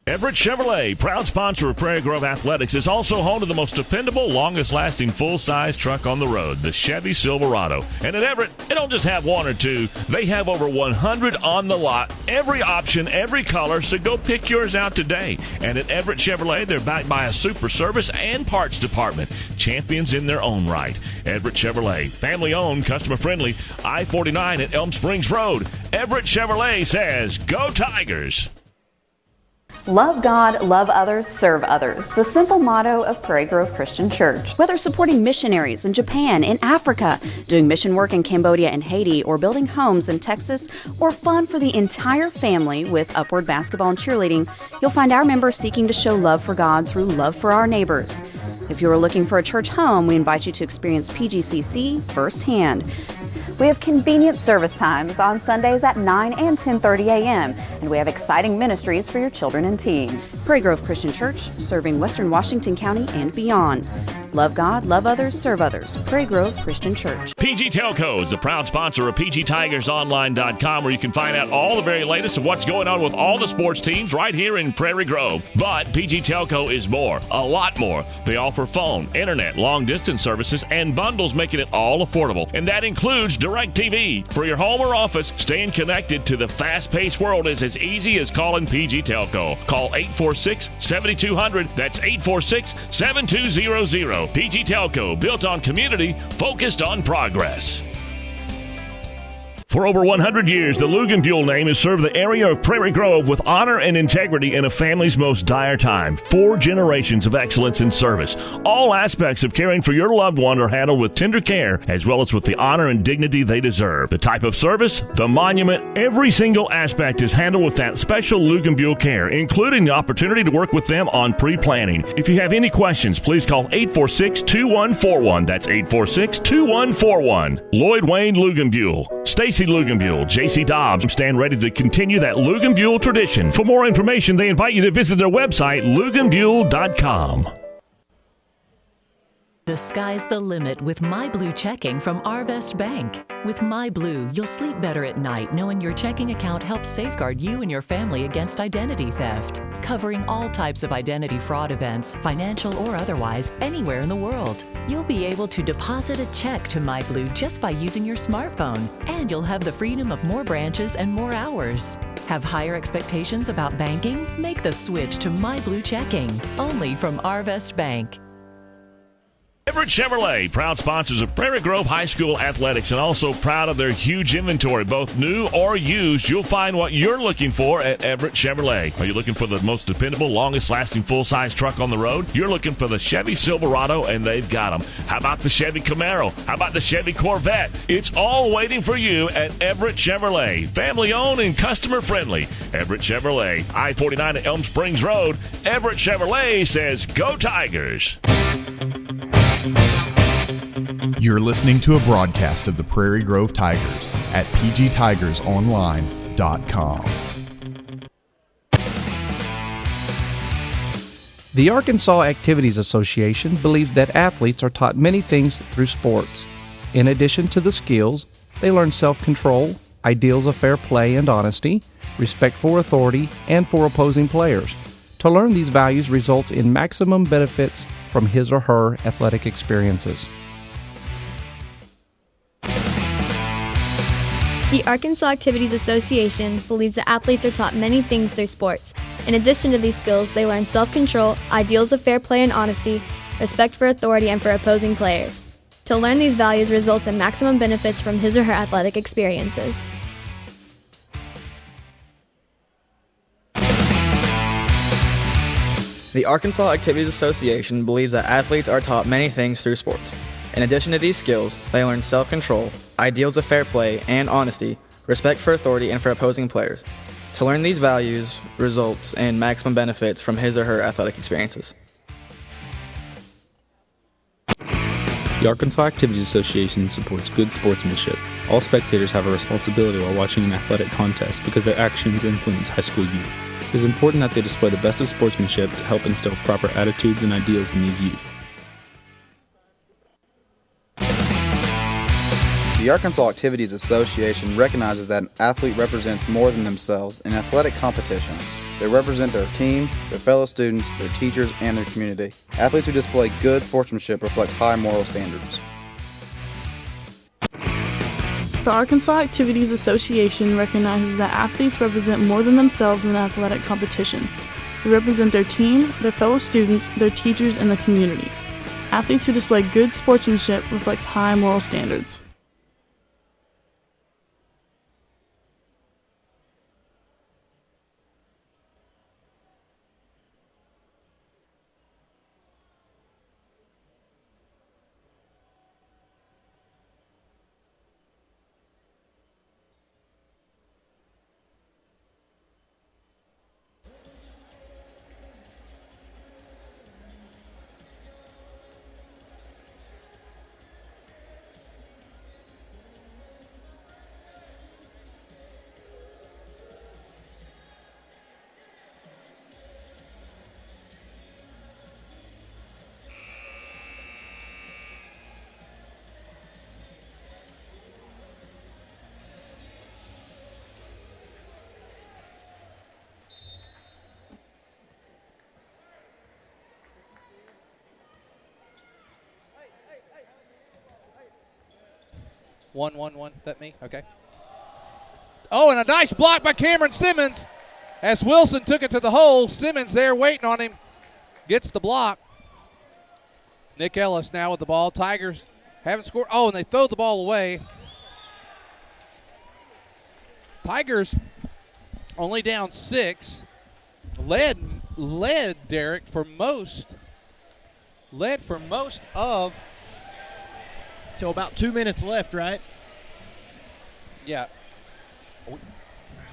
E: Everett Chevrolet, proud sponsor of Prairie Grove Athletics, is also home to the most dependable, longest-lasting full-size truck on the road, the Chevy Silverado. And at Everett, they don't just have one or two. They have over 100 on the lot, every option, every color, so go pick yours out today. And at Everett Chevrolet, they're backed by a super service and parts department, champions in their own right. Everett Chevrolet, family-owned, customer-friendly, I-49 at Elm Springs Road. Everett Chevrolet says, go Tigers!
F: Love God, love others, serve others. The simple motto of Prairie Grove Christian Church. Whether supporting missionaries in Japan, in Africa, doing mission work in Cambodia and Haiti, or building homes in Texas, or fun for the entire family with Upward Basketball and Cheerleading, you'll find our members seeking to show love for God through love for our neighbors. If you are looking for a church home, we invite you to experience PGCC firsthand. We have convenient service times on Sundays at 9 and 10:30 a.m., and we have exciting ministries for your children and teens. Prairie Grove Christian Church, serving Western Washington County and beyond. Love God, love others, serve others. Prairie Grove Christian Church.
E: PG Telco is the proud sponsor of PGTigersOnline.com, where you can find out all the very latest of what's going on with all the sports teams right here in Prairie Grove. But PG Telco is more, a lot more. They offer phone, internet, long-distance services, and bundles, making it all affordable. And that includes DirecTV. For your home or office, staying connected to the fast-paced world is as easy as calling PG Telco. Call 846-7200. That's 846-7200. PG Telco, built on community, focused on progress. For over 100 years, the Luganbuhl name has served the area of Prairie Grove with honor and integrity in a family's most dire time. 4 generations of excellence in service. All aspects of caring for your loved one are handled with tender care, as well as with the honor and dignity they deserve. The type of service, the monument, every single aspect is handled with that special Luganbuhl care, including the opportunity to work with them on pre-planning. If you have any questions, please call 846-2141. That's 846-2141. Lloyd Wayne Luganbuhl. Stacy Luganbuhl, J.C. Dobbs stand ready to continue that Luganbuhl tradition. For more information, they invite you to visit their website, luganbuhl.com.
G: The sky's the limit with MyBlue checking from Arvest Bank. With MyBlue, you'll sleep better at night knowing your checking account helps safeguard you and your family against identity theft, covering all types of identity fraud events, financial or otherwise, anywhere in the world. You'll be able to deposit a check to MyBlue just by using your smartphone, and you'll have the freedom of more branches and more hours. Have higher expectations about banking? Make the switch to MyBlue checking, only from Arvest Bank.
E: Everett Chevrolet, proud sponsors of Prairie Grove High School athletics, and also proud of their huge inventory, both new or used. You'll find what you're looking for at Everett Chevrolet. Are you looking for the most dependable, longest-lasting full-size truck on the road? You're looking for the Chevy Silverado, and they've got them. How about the Chevy Camaro? How about the Chevy Corvette? It's all waiting for you at Everett Chevrolet. Family-owned and customer-friendly. Everett Chevrolet, I-49 at Elm Springs Road. Everett Chevrolet says, go Tigers!
H: You're listening to a broadcast of the Prairie Grove Tigers at pgtigersonline.com.
I: The Arkansas Activities Association believes that athletes are taught many things through sports. In addition to the skills, they learn self-control, ideals of fair play and honesty, respect for authority, and for opposing players. To learn these values results in maximum benefits from his or her athletic experiences.
J: The Arkansas Activities Association believes that athletes are taught many things through sports. In addition to these skills, they learn self-control, ideals of fair play and honesty, respect for authority, and for opposing players. To learn these values results in maximum benefits from his or her athletic experiences.
K: The Arkansas Activities Association believes that athletes are taught many things through sports. In addition to these skills, they learn self-control, ideals of fair play and honesty, respect for authority, and for opposing players. To learn these values results in maximum benefits from his or her athletic experiences.
L: The Arkansas Activities Association supports good sportsmanship. All spectators have a responsibility while watching an athletic contest because their actions influence high school youth. It is important that they display the best of sportsmanship to help instill proper attitudes and ideals in these youth.
M: The Arkansas Activities Association recognizes that an athlete represents more than themselves in athletic competition. They represent their team, their fellow students, their teachers, and their community. Athletes who display good sportsmanship reflect high moral standards.
N: The Arkansas Activities Association recognizes that athletes represent more than themselves in athletic competition. They represent their team, their fellow students, their teachers, and the community. Athletes who display good sportsmanship reflect high moral standards.
A: One. That me? Okay. Oh, and a nice block by Cameron Simmons. As Wilson took it to the hole, Simmons there waiting on him. Gets the block. Nick Ellis now with the ball. Tigers haven't scored. Oh, and they throw the ball away. Tigers only down 6. Led Derek for most. Led for most of.
C: Till about 2 minutes left, right?
A: Yeah.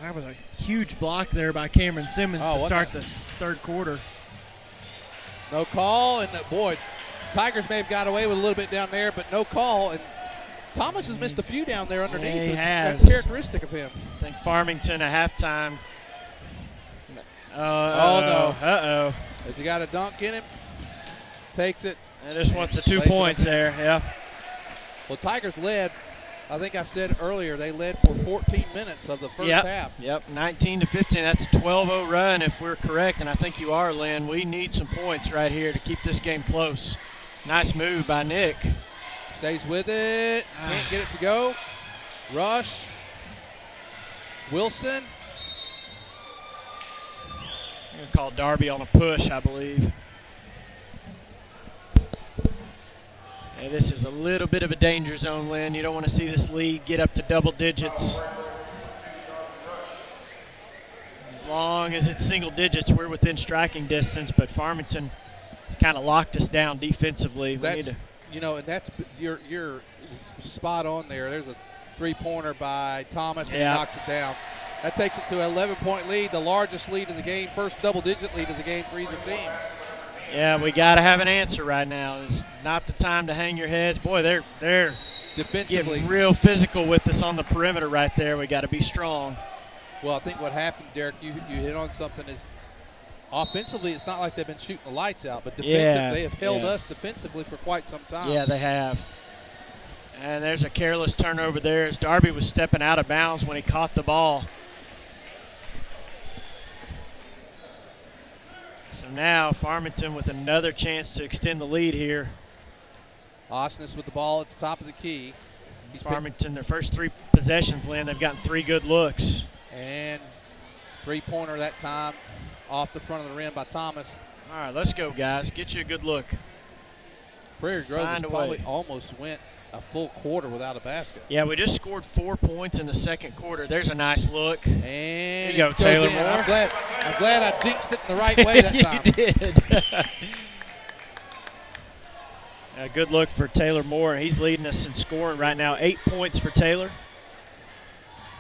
C: That was a huge block there by Cameron Simmons to start the third quarter.
A: No call, and boy, Tigers may have got away with a little bit down there, but no call. And Thomas has missed a few down there underneath.
C: Yeah, he has.
A: That's characteristic of him.
C: I think Farmington at halftime.
A: No.
C: Uh-oh.
A: Has he got a dunk in him? Takes it.
C: And just wants the 2 points there, yeah.
A: Well, Tigers led, I think I said earlier, they led for 14 minutes of the first half.
C: Yep, 19-15. That's a 12-0 run if we're correct, and I think you are, Lynn. We need some points right here to keep this game close. Nice move by Nick.
A: Stays with it. Can't get it to go. Rush. Wilson.
C: I'm going to call Darby on a push, I believe. Hey, this is a little bit of a danger zone, Lynn. You don't want to see this lead get up to double digits. As long as it's single digits, we're within striking distance, but Farmington has kind of locked us down defensively.
A: And that's you're spot on there. There's a three-pointer by Thomas, and he knocks it down. That takes it to an 11-point lead, the largest lead in the game, first double-digit lead of the game for either team.
C: Yeah, we got to have an answer right now. It's not the time to hang your heads. Boy, they're
A: defensively
C: getting real physical with us on the perimeter right there. We got to be strong.
A: Well, I think what happened, Derek, you hit on something is offensively it's not like they've been shooting the lights out, but defensively they have held us defensively for quite some time.
C: Yeah, they have. And there's a careless turnover there as Darby was stepping out of bounds when he caught the ball. So now Farmington with another chance to extend the lead here.
A: Osnes with the ball at the top of the key.
C: Farmington, their first 3 possessions, Lynn, they've gotten 3 good looks.
A: And three-pointer that time off the front of the rim by Thomas.
C: All right, let's go, guys. Get you a good look.
A: Prairie Grove probably almost went a full quarter without a basket.
C: Yeah, we just scored 4 points in the second quarter. There's a nice look.
A: And
C: there you go, Taylor Moore.
A: I'm glad I jinxed it the right way that time.
C: You did. A good look for Taylor Moore. He's leading us in scoring right now. 8 points for Taylor.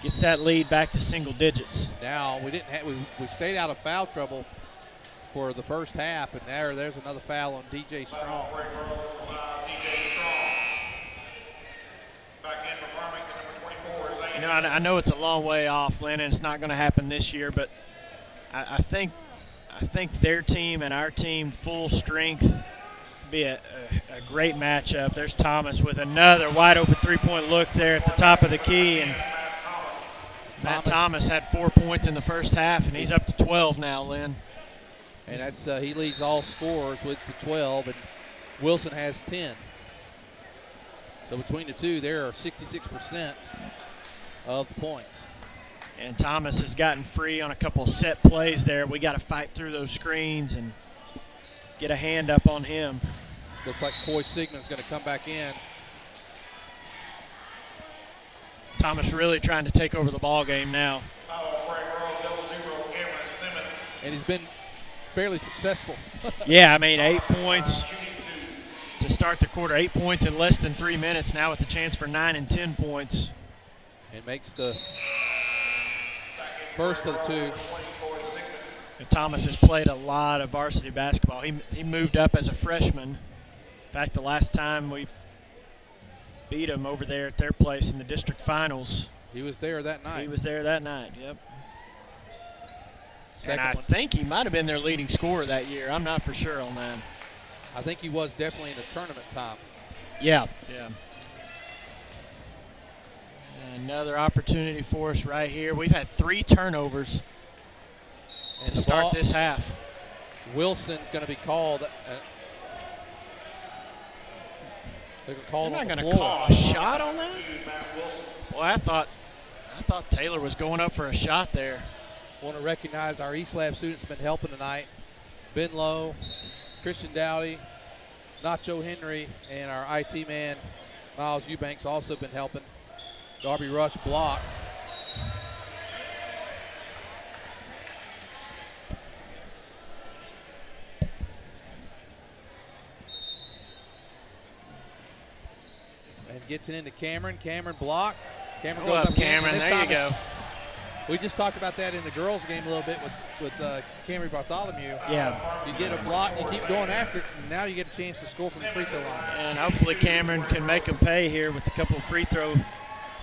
C: Gets that lead back to single digits.
A: Now we stayed out of foul trouble for the first half, and there's another foul on DJ Strong.
C: You know, I know it's a long way off, Lynn, and it's not going to happen this year, but I think their team and our team full strength be a great matchup. There's Thomas with another wide open three-point look there at the top of the key, and Matt Thomas had 4 points in the first half, and he's up to 12 now, Lynn.
A: And that's he leads all scorers with the 12, and Wilson has 10. So between the two, there are 66% of the points.
C: And Thomas has gotten free on a couple of set plays there. We got to fight through those screens and get a hand up on him.
A: Looks like Coy Sigmund's going to come back in.
C: Thomas really trying to take over the ball game now.
A: And he's been fairly successful.
C: Yeah, I mean, 8 points to start the quarter. 8 points in less than 3 minutes now with a chance for 9 and 10 points.
A: And makes the first of the two.
C: And Thomas has played a lot of varsity basketball. He moved up as a freshman. In fact, the last time we beat him over there at their place in the district finals.
A: He was there that night.
C: He was there that night, yep.
A: Second
C: and I think he might have been their leading scorer that year. I'm not for sure on that.
A: I think he was definitely in the tournament time.
C: Yeah. Another opportunity for us right here. We've had 3 turnovers to start this half.
A: Wilson's going to be called. They're
C: not going to call a shot on that? Boy, I thought Taylor was going up for a shot there.
A: Want to recognize our East Lab students have been helping tonight. Ben Lowe, Christian Dowdy, Nacho Henry, and our IT man, Miles Eubanks, also been helping. Darby Rush blocked. And gets it into Cameron. Cameron blocked. Cameron goes up.
C: Cameron, there you go.
A: We just talked about that in the girls' game a little bit with Camry Bartholomew.
C: Yeah.
A: You get a block, you keep going after it, and now you get a chance to score from the free throw line.
C: And hopefully Cameron can make him pay here with a couple of free throw.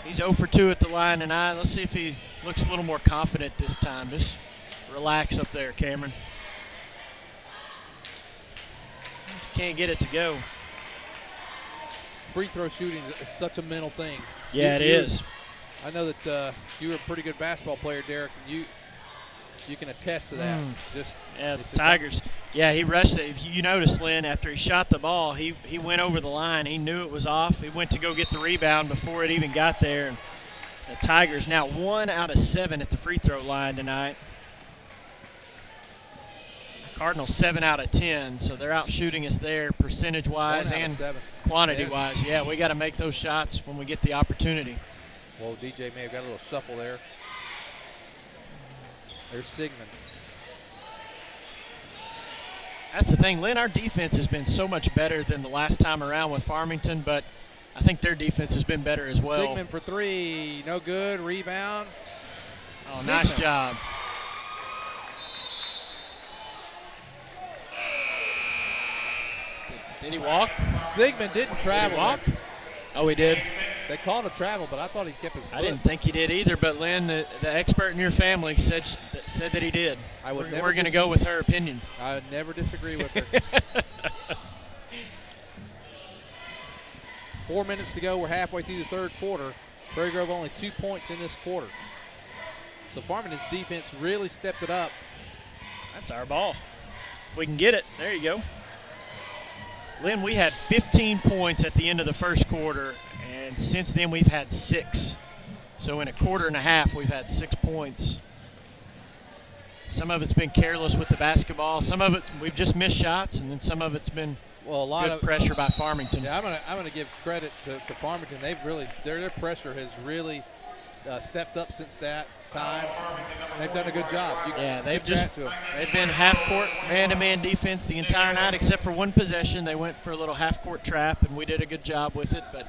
C: He's 0 for 2 at the line tonight. Let's see if he looks a little more confident this time. Just relax up there, Cameron. Just can't get it to go.
A: Free throw shooting is such a mental thing.
C: Yeah, it is.
A: I know that you were a pretty good basketball player, Derek, and you can attest to that.
C: The Tigers. Yeah, he rushed it. If you notice, Lynn, after he shot the ball, he went over the line. He knew it was off. He went to go get the rebound before it even got there. And the Tigers now 1 out of 7 at the free throw line tonight. Cardinals 7 out of 10, so they're out shooting us there percentage-wise and quantity-wise. Yeah, we got to make those shots when we get the opportunity.
A: Well, DJ may have got a little shuffle there. There's Sigmund.
C: That's the thing, Lynn, our defense has been so much better than the last time around with Farmington, but I think their defense has been better as well.
A: Sigmund for 3, no good, rebound.
C: Oh,
A: Sigmund.
C: Nice job. Did he walk?
A: Sigmund didn't travel.
C: Did he walk? Oh, he did.
A: They called a travel, but I thought he kept his foot.
C: I didn't think he did either, but Lynn, the expert in your family, said that he did. We're going to go with her opinion.
A: I would never disagree with her. 4 minutes to go. We're halfway through the third quarter. Prairie Grove only 2 points in this quarter. So Farmington's defense really stepped it up.
C: That's our ball. If we can get it, there you go. Lynn, we had 15 points at the end of the first quarter, and since then we've had 6. So in a quarter and a half, we've had 6 points. Some of it's been careless with the basketball. Some of it we've just missed shots, and then some of it's been
A: a lot
C: good
A: of
C: pressure by Farmington.
A: Yeah, I'm gonna give credit to Farmington. They've really their pressure has really stepped up since that time. And they've done a good job.
C: They've been half-court man-to-man defense the entire night, except for one possession. They went for a little half-court trap, and we did a good job with it. But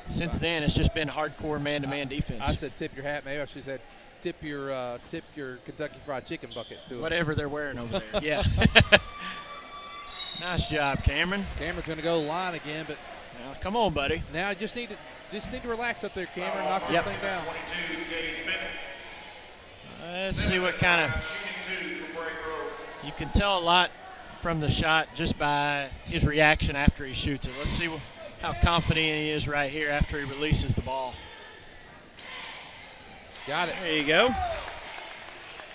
C: since then, it's just been hardcore man-to-man defense.
A: I said tip your hat. Maybe I should have said tip your Kentucky Fried Chicken bucket to
C: whatever they're wearing over there. Yeah. Nice job, Cameron.
A: Cameron's going to go line again, but
C: now, come on, buddy.
A: Now you just need to relax up there, Cameron. Knock this thing down.
C: Let's see what kind of. You can tell a lot from the shot just by his reaction after he shoots it. Let's see how confident he is right here after he releases the ball.
A: Got it.
C: There you go.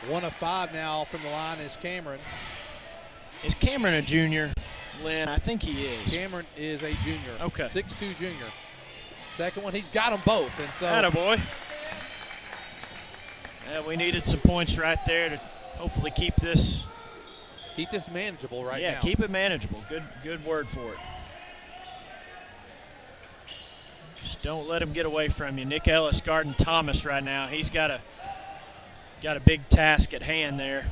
A: 1 of 5 now from the line is Cameron.
C: Is Cameron a junior, Lynn? I think he is.
A: Cameron is a junior.
C: Okay.
A: 6'2" junior. Second one, he's got them both. And so.
C: Attaboy. Yeah, we needed some points right there to hopefully keep this
A: manageable right now.
C: Yeah, keep it manageable. Good word for it. Just don't let him get away from you. Nick Ellis guarding Thomas right now. He's got a big task at hand there.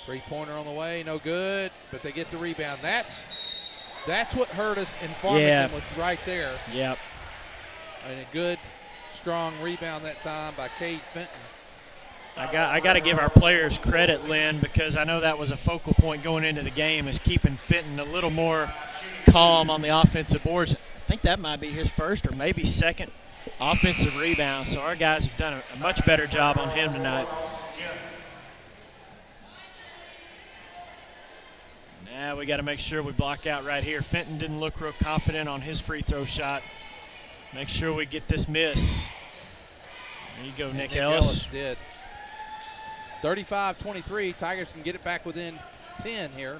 A: Three-pointer on the way, no good, but they get the rebound. That's what hurt us in Farmington was right there.
C: Yep.
A: And a good, strong rebound that time by Cade Fenton.
C: I got to give our players credit, Lynn, because I know that was a focal point going into the game, is keeping Fenton a little more calm on the offensive boards. I think that might be his first or maybe second offensive rebound, so our guys have done a much better job on him tonight. Now we got to make sure we block out right here. Fenton didn't look real confident on his free throw shot. Make sure we get this miss. There you go, Nick Ellis.
A: Did. 35-23. Tigers can get it back within 10 here.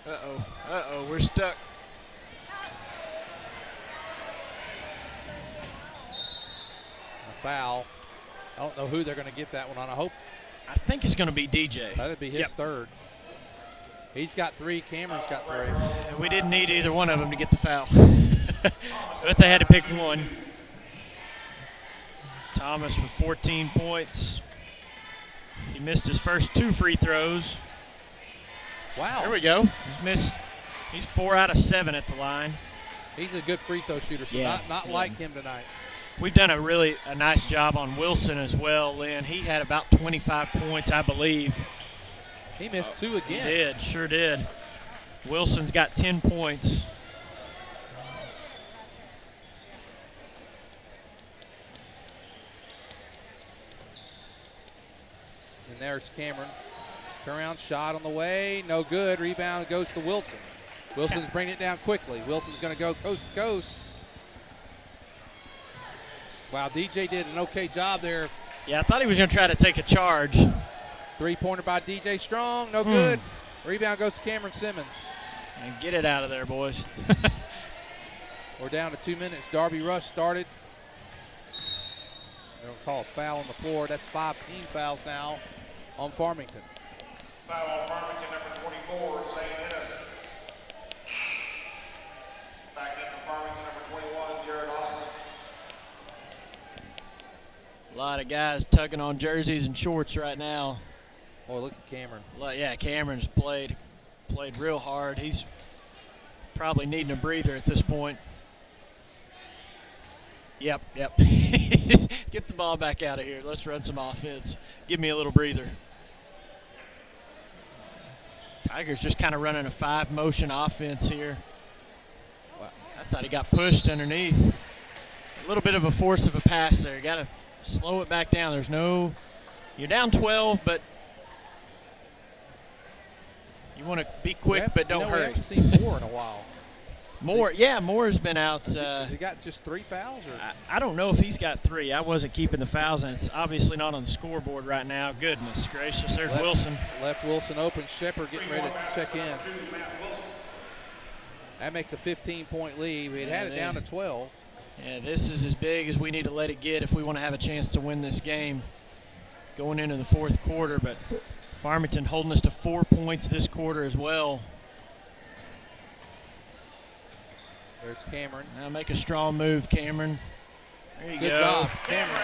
C: Uh-oh, we're stuck.
A: A foul. I don't know who they're going to get that one on.
C: I think it's going to be DJ.
A: That'd be his third. He's got 3. Cameron's got 3.
C: We didn't need either one of them to get the foul. But they had to pick one. Thomas with 14 points. He missed his first 2 free throws.
A: Wow.
C: There we go. He's 4 out of 7 at the line.
A: He's a good free throw shooter, so not like him tonight.
C: We've done a nice job on Wilson as well, Lynn. He had about 25 points, I believe.
A: He missed 2 again.
C: He did, sure did. Wilson's got 10 points.
A: And there's Cameron. Turnaround shot on the way. No good. Rebound goes to Wilson. Wilson's bringing it down quickly. Wilson's going to go coast to coast. Wow, DJ did an okay job there.
C: Yeah, I thought he was going to try to take a charge.
A: Three-pointer by DJ Strong. No good. Rebound goes to Cameron Simmons.
C: And get it out of there, boys.
A: We're down to 2 minutes. Darby Rush started. They'll call a foul on the floor. That's 5 team fouls now on Farmington.
D: Foul on Farmington, number 24, Zane Ennis. Back in for Farmington, number 21, Jared Osmus.
C: A lot of guys tugging on jerseys and shorts right now.
A: Boy, look at Cameron.
C: Yeah, Cameron's played real hard. He's probably needing a breather at this point. Yep. Get the ball back out of here. Let's run some offense. Give me a little breather. Tigers just kind of running a 5-motion offense here. Wow. I thought he got pushed underneath. A little bit of a force of a pass there. You got to slow it back down. You're down 12, but you want to be quick, but don't hurry.
A: We haven't seen Moore in a while.
C: Moore's been out.
A: Has he got just 3 fouls? Or?
C: I don't know if he's got 3. I wasn't keeping the fouls, and it's obviously not on the scoreboard right now. Goodness gracious, there's Wilson.
A: Left Wilson open. Shepard getting ready to check in. That makes a 15-point lead. We had it down to 12.
C: Yeah, this is as big as we need to let it get if we want to have a chance to win this game going into the fourth quarter. But Farmington holding us to 4 points this quarter as well.
A: There's Cameron.
C: Now make a strong move, Cameron. There you go.
A: Good job, Cameron.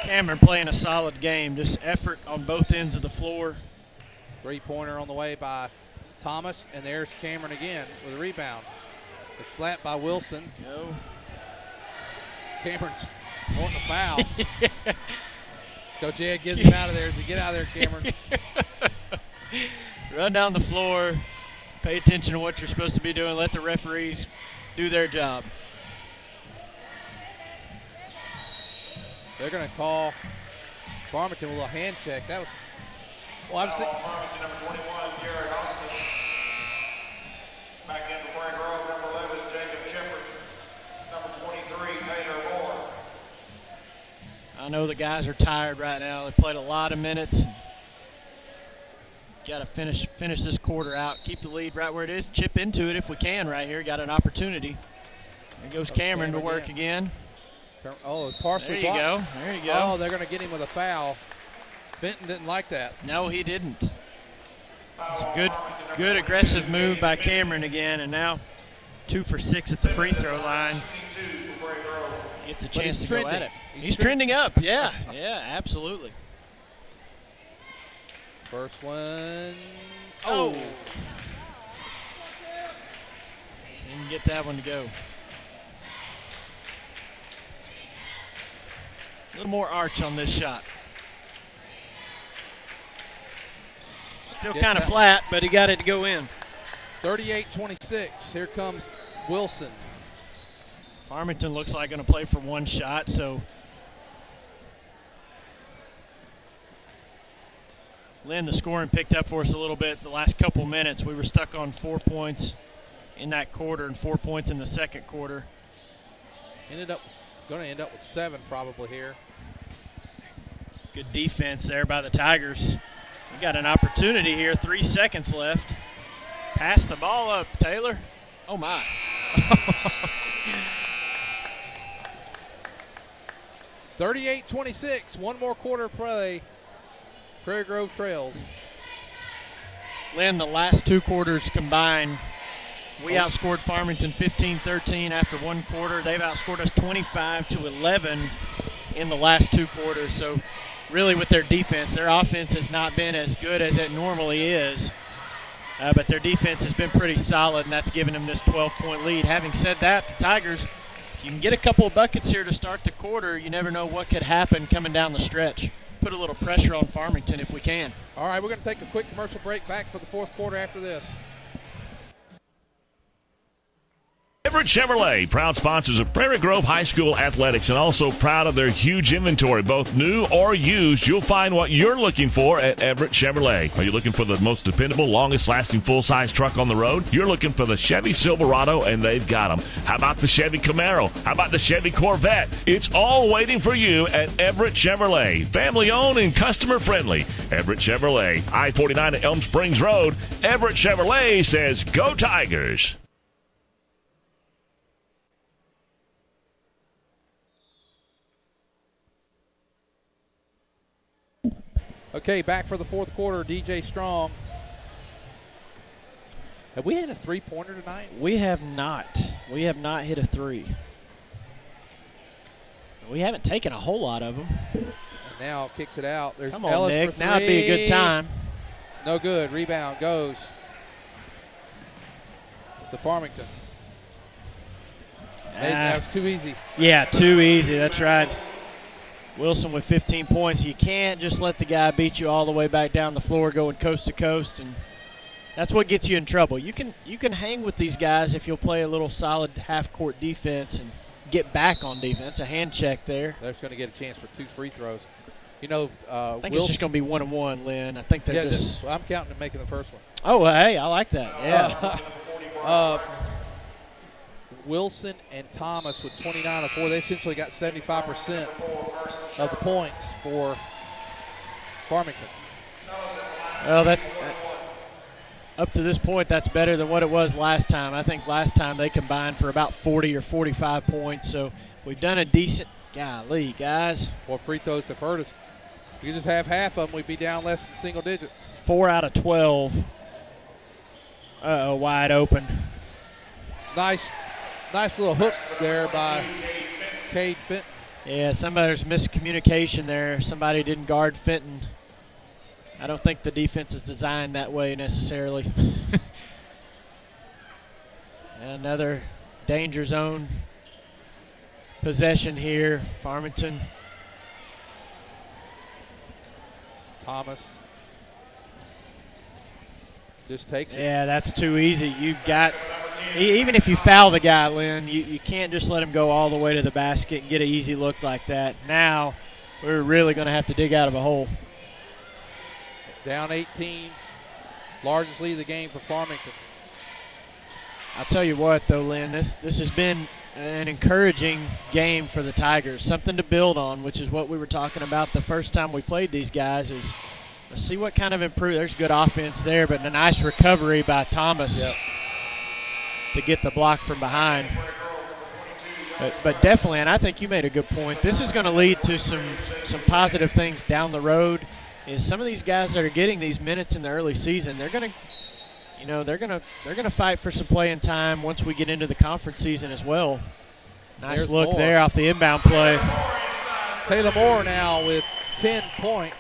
C: Cameron playing a solid game. Just effort on both ends of the floor.
A: 3-pointer on the way by Thomas, and there's Cameron again with a rebound. It's slapped by Wilson.
C: Go.
A: Cameron's wanting a foul. Coach Ed gets him out of there. Get out of there, Cameron.
C: Run down the floor. Pay attention to what you're supposed to be doing. Let the referees do their job.
A: They're going to call Farmington with a hand check. That was
D: Farmington, number 21, Jared Osmus. Back in for Prairie Grove, number 11, Jacob Shepard. Number 23, Taylor Moore.
C: I know the guys are tired right now. They played a lot of minutes. Got to finish this quarter out. Keep the lead right where it is. Chip into it if we can right here. Got an opportunity. There goes Cameron to work again.
A: Oh, partially
C: blocked. There you go.
A: Oh, they're going to get him with a foul. Benton didn't like that.
C: No, he didn't. It's a good aggressive move by Cameron again, and now 2 for 6 at the free throw line. Gets a chance to go at it. He's trending up. Yeah, absolutely.
A: First one.
C: Oh. Didn't get that one to go. A little more arch on this shot. Still kind of flat, but he got it to go in.
A: 38-26. Here comes Wilson.
C: Farmington looks like going to play for one shot, so Lynn, the scoring picked up for us a little bit the last couple minutes. We were stuck on 4 points in that quarter and 4 points in the second quarter.
A: Going to end up with 7 probably here.
C: Good defense there by the Tigers. We got an opportunity here. 3 seconds left. Pass the ball up, Taylor. Oh, my.
A: 38-26. One more quarter play. Prairie Grove trails.
C: Lynn, the last 2 quarters combined, we outscored Farmington 15-13 after one quarter. They've outscored us 25-11 in the last 2 quarters. So really with their defense, their offense has not been as good as it normally is. But their defense has been pretty solid, and that's given them this 12-point lead. Having said that, the Tigers, if you can get a couple of buckets here to start the quarter, you never know what could happen coming down the stretch. Put a little pressure on Farmington if we can.
A: All right, we're going to take a quick commercial break. Back for the fourth quarter after this.
E: Everett Chevrolet, proud sponsors of Prairie Grove High School athletics, and also proud of their huge inventory, both new or used. You'll find what you're looking for at Everett Chevrolet. Are you looking for the most dependable, longest-lasting full-size truck on the road? You're looking for the Chevy Silverado, and they've got them. How about the Chevy Camaro? How about the Chevy Corvette? It's all waiting for you at Everett Chevrolet. Family-owned and customer-friendly. Everett Chevrolet, I-49 at Elm Springs Road. Everett Chevrolet says, go Tigers.
A: Okay, back for the fourth quarter, DJ Strong. Have we had a three-pointer tonight?
C: We have not. We have not hit a 3. We haven't taken a whole lot of them.
A: And now kicks it out. There's
C: Come on,
A: Ellis
C: Nick.
A: for 3.
C: Now would be a good time.
A: No good. Rebound goes to Farmington. That was too easy.
C: Yeah, too easy. That's right. Wilson with 15 points. You can't just let the guy beat you all the way back down the floor going coast to coast, and that's what gets you in trouble. You can hang with these guys if you'll play a little solid half-court defense and get back on defense. A hand check there.
A: They're just going to get a chance for 2 free throws. You know,
C: I think it's just going to be 1-1, Lynn. I think they're just.
A: I'm counting them making the first one.
C: Oh, well, hey, I like that. Yeah.
A: Wilson and Thomas with 29 of 4. They essentially got 75% of the points for Farmington.
C: Well, up to this point, that's better than what it was last time. I think last time they combined for about 40 or 45 points. So we've done a decent. Golly, guys.
A: Well, free throws have hurt us. If you just have half of them, we'd be down less than single digits.
C: 4 out of 12. Uh-oh, wide open.
A: Nice little hook there by Cade Fenton.
C: Yeah, there's miscommunication there. Somebody didn't guard Fenton. I don't think the defense is designed that way necessarily. Another danger zone possession here. Farmington.
A: Thomas just takes it.
C: Yeah, that's too easy. Even if you foul the guy, Lynn, you can't just let him go all the way to the basket and get an easy look like that. Now we're really going to have to dig out of a hole.
A: Down 18, largest lead of the game for Farmington.
C: I'll tell you what, though, Lynn, this has been an encouraging game for the Tigers, something to build on, which is what we were talking about the first time we played these guys. Is let's see what kind of improve. There's good offense there, but a nice recovery by Thomas to get the block from behind. But definitely, and I think you made a good point, this is going to lead to some positive things down the road. Is some of these guys that are getting these minutes in the early season, they're going to fight for some playing time once we get into the conference season as well. Nice
A: There's
C: look
A: Moore.
C: there off the inbound play.
A: Taylor Moore now with 10 points.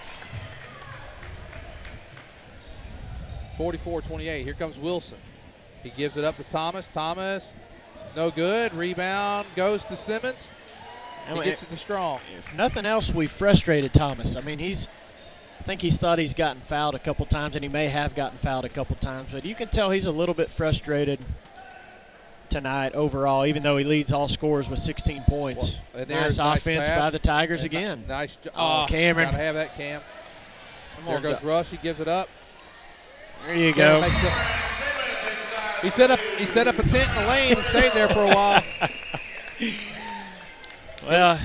A: 44-28. Here comes Wilson. He gives it up to Thomas. Thomas, no good. Rebound goes to Simmons. He gets it to Strong.
C: If nothing else, we frustrated Thomas. I mean, I think he's thought he's gotten fouled a couple times, and he may have gotten fouled a couple times, but you can tell he's a little bit frustrated tonight overall, even though he leads all scorers with 16 points.
A: Well,
C: nice offense by the Tigers again.
A: Nice job.
C: Oh, Cameron.
A: Got to have that, Cam. There goes Rush. He gives it up.
C: There you go.
A: He set up a tent in the lane and stayed there for a while.
C: Well,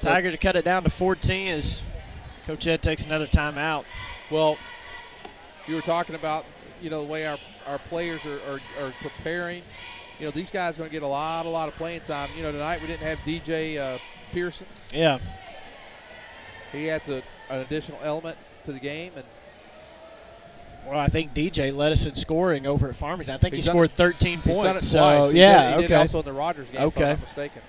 C: Tigers cut it down to 14 as Coach Ed takes another timeout.
A: Well, you were talking about, the way our players are preparing. These guys are going to get a lot of playing time. Tonight we didn't have DJ Pearson.
C: Yeah.
A: He adds an additional element to the game. And
C: well, I think DJ led us in scoring over at Farmington. I think he scored 13 points.
A: He's done it twice.
C: So,
A: He did also in the Rogers game, if I'm not mistaken.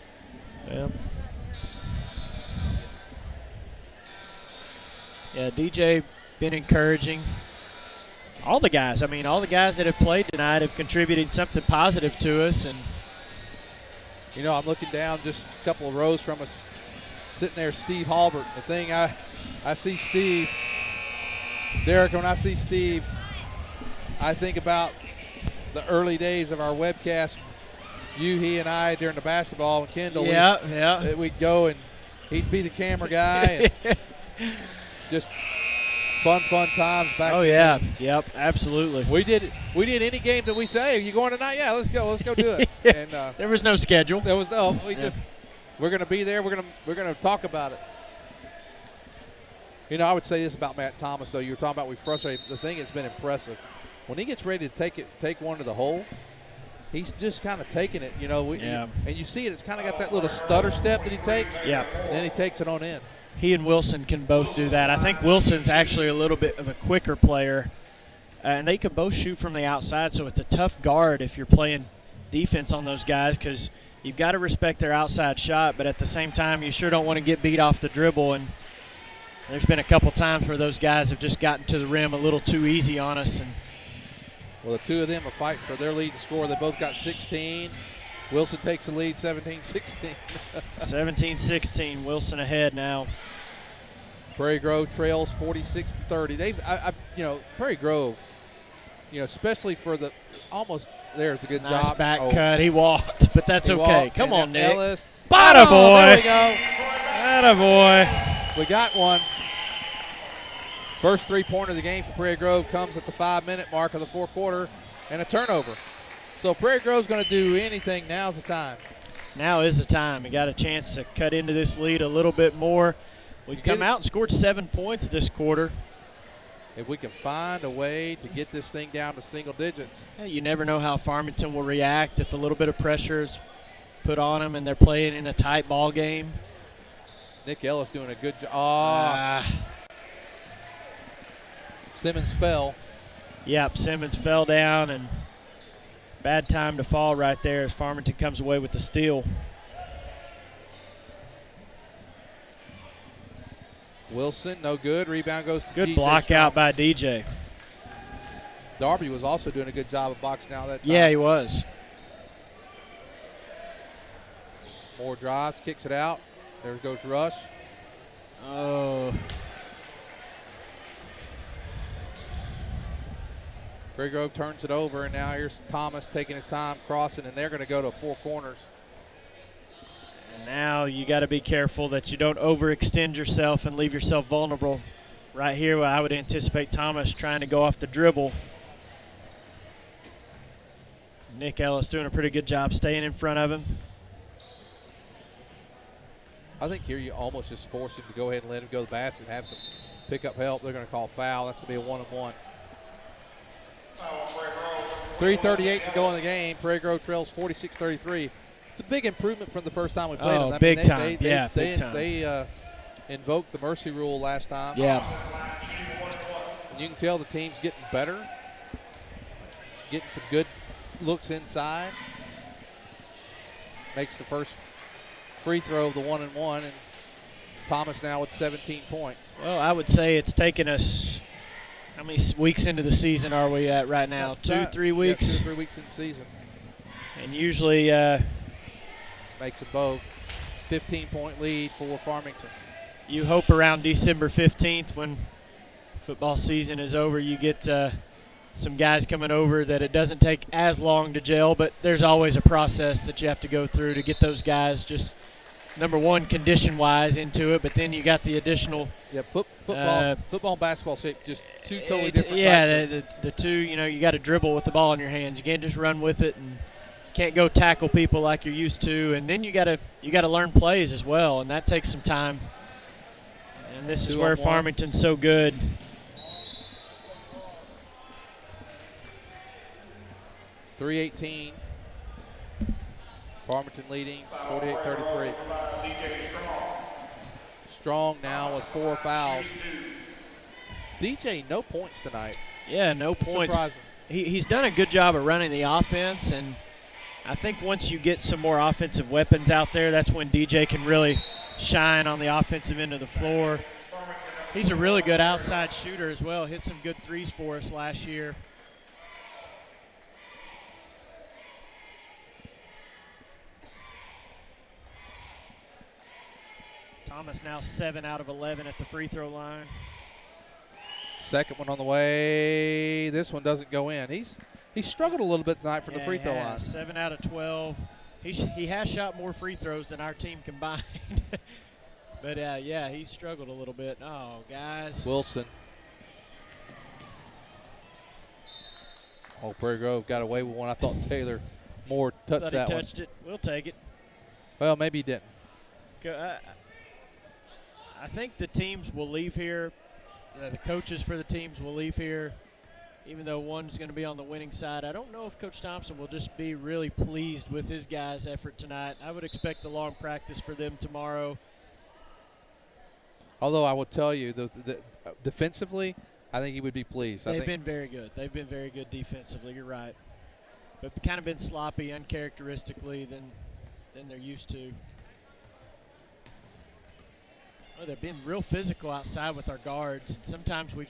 C: Yeah, DJ been encouraging. All the guys that have played tonight have contributed something positive to us. And
A: I'm looking down just a couple of rows from us, sitting there, Steve Halbert. The thing I see Steve, Derek, when I see Steve, I think about the early days of our webcast. He, and I during the basketball and Kendall. We'd go and he'd be the camera guy. And just fun times back then.
C: Oh, yeah. Yep, absolutely.
A: We did any game that we say, are you going tonight? Yeah, let's go do it. And
C: there was no schedule.
A: There was no. We're going to be there. We're going to talk about it. I would say this about Matt Thomas, though. You were talking about we frustrated. The thing that's been impressive, when he gets ready to take one to the hole, he's just kind of taking it, and you see it. It's kind of got that little stutter step that he takes.
C: Yeah.
A: And then he takes it on in.
C: He and Wilson can both do that. I think Wilson's actually a little bit of a quicker player, and they can both shoot from the outside, so it's a tough guard if you're playing defense on those guys because you've got to respect their outside shot, but at the same time you sure don't want to get beat off the dribble. And there's been a couple times where those guys have just gotten to the rim a little too easy on us. And
A: well, the two of them are fighting for their leading scorer. They both got 16. Wilson takes the lead, 17-16.
C: 17-16, Wilson ahead now.
A: Prairie Grove trails 46-30. Prairie Grove, especially for the almost there's a good
C: nice
A: job.
C: Back cut. He walked, but that's okay.
A: Walked,
C: Come on, Nick.
A: Ellis.
C: Atta boy.
A: There we go.
C: Atta boy.
A: We got one. First three-pointer of the game for Prairie Grove comes at the 5-minute mark of the fourth quarter and a turnover. So Prairie Grove's going to do anything. Now's the time.
C: Now is the time. We got a chance to cut into this lead a little bit more. We've come out and scored 7 points this quarter.
A: If we can find a way to get this thing down to single digits.
C: Yeah, you never know how Farmington will react if a little bit of pressure is put on them and they're playing in a tight ball game.
A: Nick Ellis doing a good job. Simmons fell.
C: Yep, Simmons fell down, and bad time to fall right there as Farmington comes away with the steal.
A: Wilson, no good. Rebound goes to
C: good
A: DJ
C: block
A: Strong.
C: out by DJ.
A: Darby was also doing a good job of boxing out that time.
C: Yeah, he was.
A: More drives, kicks it out. There goes Rush.
C: Oh.
A: Prairie Grove turns it over, and now here's Thomas taking his time crossing, and they're going to go to four corners.
C: And now you got to be careful that you don't overextend yourself and leave yourself vulnerable. Right here, I would anticipate Thomas trying to go off the dribble. Nick Ellis doing a pretty good job staying in front of him.
A: I think here you almost just force him to go ahead and let him go to the basket and have some pickup help. They're going to call foul. That's going to be a 1-on-1. 3:38 to go in the game. Prairie Grove trails 46-33. It's a big improvement from the first time we played them.
C: Big time. Big time.
A: They invoked the mercy rule last time.
C: Yeah.
A: And you can tell the team's getting better, getting some good looks inside. Makes the first free throw of the 1-and-1, and Thomas now with 17 points.
C: Well, I would say it's taken us, how many weeks into the season are we at right now? 2-3 weeks?
A: Yeah, 2 or 3 weeks in the season.
C: And usually
A: makes it both. 15-point lead for Farmington.
C: You hope around December 15th when football season is over, you get some guys coming over that it doesn't take as long to gel, but there's always a process that you have to go through to get those guys just, number one, condition-wise into it, but then you got the additional.
A: Yeah, football and basketball shape, just two totally different.
C: Yeah, the two, you got to dribble with the ball in your hands. You can't just run with it and can't go tackle people like you're used to, and then you got to learn plays as well, and that takes some time. And this is where Farmington's so good.
A: .318. Farmington leading 48-33. Strong now with 4 fouls. DJ, no points tonight.
C: Yeah, no points.
A: Surprising.
C: He's done a good job of running the offense, and I think once you get some more offensive weapons out there, that's when DJ can really shine on the offensive end of the floor. He's a really good outside shooter as well. Hit some good threes for us last year. Thomas now 7 out of 11 at the free throw line.
A: Second one on the way. This one doesn't go in. He's struggled a little bit tonight from the free throw line.
C: 7 out of 12. He has shot more free throws than our team combined. But, yeah, he's struggled a little bit. Oh, guys.
A: Wilson. Oh, Prairie Grove got away with one. I thought Taylor Moore touched that one.
C: Touched it. We'll take it.
A: Well, maybe he didn't.
C: I think the teams will leave here. The coaches for the teams will leave here, even though one's going to be on the winning side. I don't know if Coach Thompson will just be really pleased with his guys' effort tonight. I would expect a long practice for them tomorrow.
A: Although I will tell you, the defensively, I think he would be pleased.
C: They've been very good. They've been very good defensively. You're right. But kind of been sloppy, uncharacteristically than they're used to. Oh, they've been real physical outside with our guards. And sometimes we've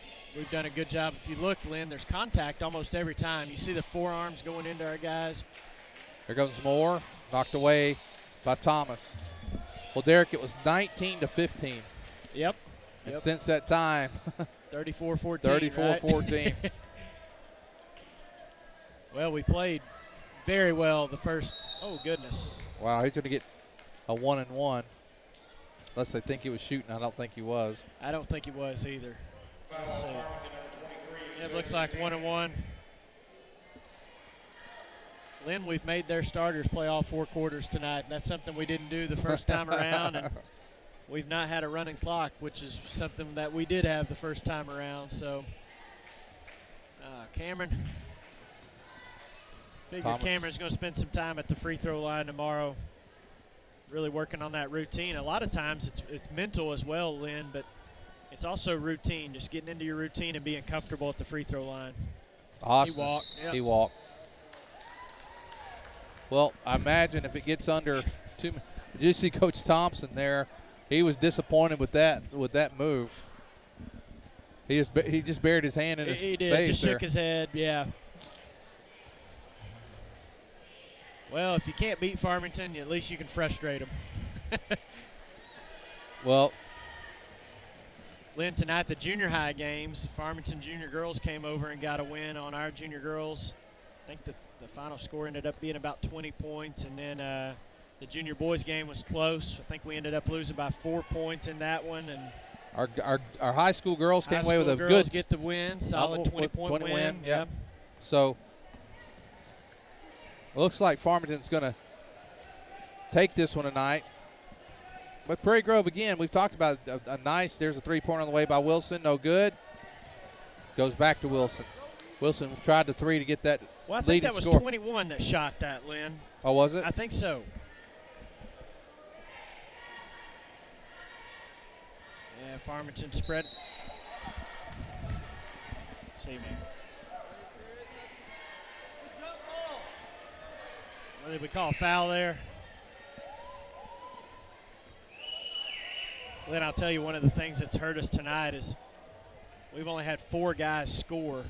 C: done a good job. If you look, Lynn, there's contact almost every time. You see the forearms going into our guys.
A: There goes Moore. Knocked away by Thomas. Well, Derek, it was 19-15.
C: Yep.
A: And since that time,
C: 34-14.
A: 34-14.
C: Right? Well, we played very well the first. Oh, goodness.
A: Wow, he's going to get a 1-and-1. Unless they think he was shooting. I don't think he was.
C: I don't think he was either. Let's see. It looks like 1-and-1. Lynn, we've made their starters play all 4 quarters tonight. That's something we didn't do the first time around. And we've not had a running clock, which is something that we did have the first time around. So, Cameron. Figure Cameron's going to spend some time at the free throw line tomorrow, really working on that routine. A lot of times it's mental as well, Lynn, but it's also routine, just getting into your routine and being comfortable at the free throw line.
A: Awesome.
C: He walked. Yep.
A: He walked. Well, I imagine if it gets under 2 minutes. Did you see Coach Thompson there? He was disappointed with that move. He just buried his hand in his face.
C: He did. Just shook his head. Yeah. Well, if you can't beat Farmington, at least you can frustrate them.
A: Well,
C: Lynn, tonight the junior high games, the Farmington junior girls came over and got a win on our junior girls. I think the final score ended up being about 20 points, and then the junior boys game was close. I think we ended up losing by 4 points in that one. And
A: our high school girls came away with a good
C: get the win, solid 20-point win.
A: Yeah. So it looks like Farmington's going to take this one tonight. But Prairie Grove, again, we've talked about a nice, there's a three-pointer on the way by Wilson, no good. Goes back to Wilson. Wilson tried the three to get that
C: Well, I think that was
A: score.
C: 21 that shot that, Lynn.
A: Oh, was it?
C: I think so. Yeah, Farmington spread. See me. What did we call a foul there? Lynn, I'll tell you, one of the things that's hurt us tonight is we've only had 4 guys score. And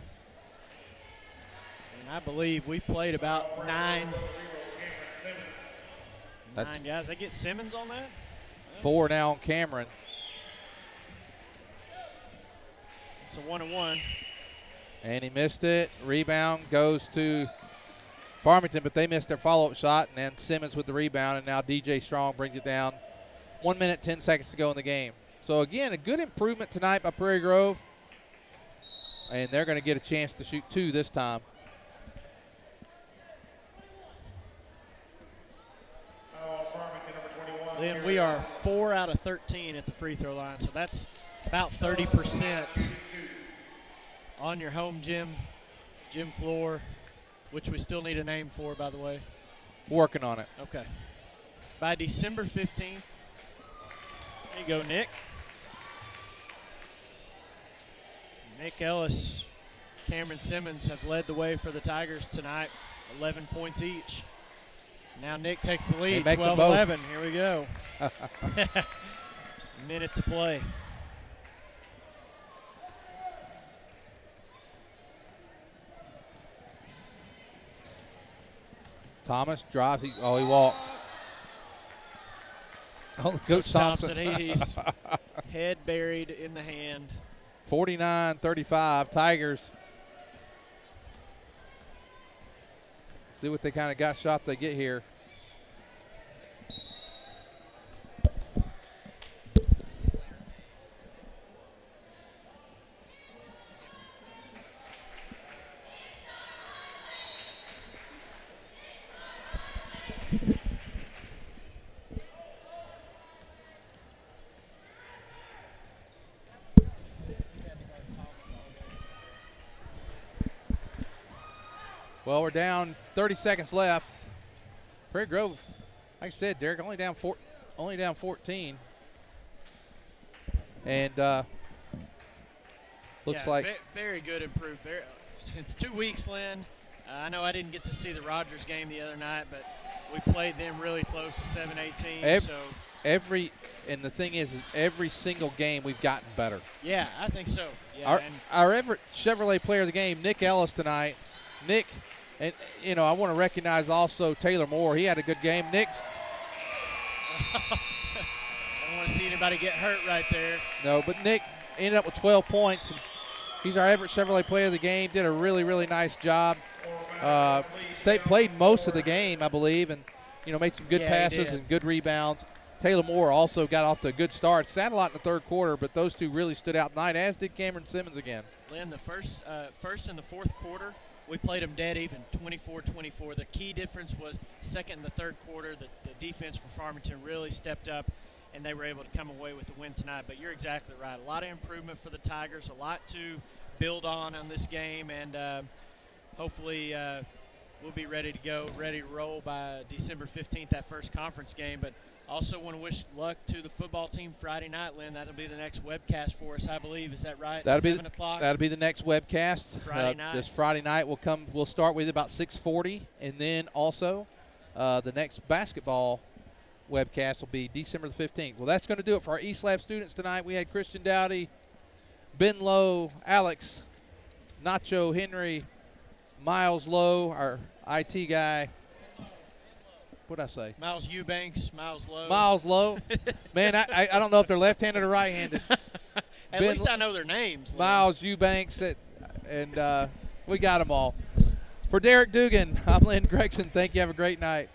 C: I believe we've played about 9 guys. I get Simmons on that?
A: 4 now on Cameron.
C: It's a 1-and-1.
A: And he missed it. Rebound goes to Farmington, but they missed their follow-up shot, and then Simmons with the rebound, and now DJ Strong brings it down. 1 minute, 10 seconds to go in the game. So, again, a good improvement tonight by Prairie Grove, and they're going to get a chance to shoot 2 this time.
C: Then we are 4 out of 13 at the free throw line, so that's about 30% on your home gym floor, which we still need a name for, by the way.
A: Working on it.
C: Okay. By December 15th, there you go, Nick. Nick Ellis, Cameron Simmons have led the way for the Tigers tonight, 11 points each. Now Nick takes the lead, 12-11. Here we go. Minute to play.
A: Thomas drives. He walked. Oh, Coach Thompson.
C: He's head buried in the hand.
A: 49-35, Tigers. See what they kind of got shot they get here. Well, we're down 30 seconds left. Prairie Grove, like I said, Derek, only down 14. And looks like
C: very good improved. Since 2 weeks, Lynn. I know I didn't get to see the Rogers game the other night, but we played them really close to 7-18.
A: And the thing is every single game we've gotten better.
C: Yeah, I think so. Yeah,
A: our Everett Chevrolet player of the game, Nick Ellis tonight. Nick And, you know, I want to recognize also Taylor Moore. He had a good game. Nick's.
C: I don't want to see anybody get hurt right there.
A: No, but Nick ended up with 12 points. And he's our Everett Chevrolet player of the game. Did a really, really nice job. State played most of the game, I believe, and, you know, made some good passes and good rebounds. Taylor Moore also got off to a good start. Sat a lot in the third quarter, but those two really stood out tonight, as did Cameron Simmons again.
C: Lynn, the first and the fourth quarter, we played them dead even, 24-24. The key difference was second and the third quarter. The defense for Farmington really stepped up, and they were able to come away with the win tonight. But you're exactly right. A lot of improvement for the Tigers, a lot to build on this game, and hopefully we'll be ready to go, ready to roll by December 15th, that first conference game. But also want to wish luck to the football team Friday night, Lynn. That'll be the next webcast for us, I believe. Is that right? 7 o'clock?
A: That'll be the next webcast.
C: Friday night.
A: This Friday night we'll start with about 6:40, and then also the next basketball webcast will be December the 15th. Well, that's going to do it for our East Lab students tonight. We had Christian Dowdy, Ben Lowe, Alex, Nacho Henry, Miles Lowe, our IT guy. What did I say?
C: Miles Eubanks, Miles Lowe.
A: Miles Lowe. Man, I don't know if they're left-handed or right-handed.
C: At least I know their names.
A: Miles Eubanks, and we got them all. For Derek Dugan, I'm Lynn Gregson. Thank you. Have a great night.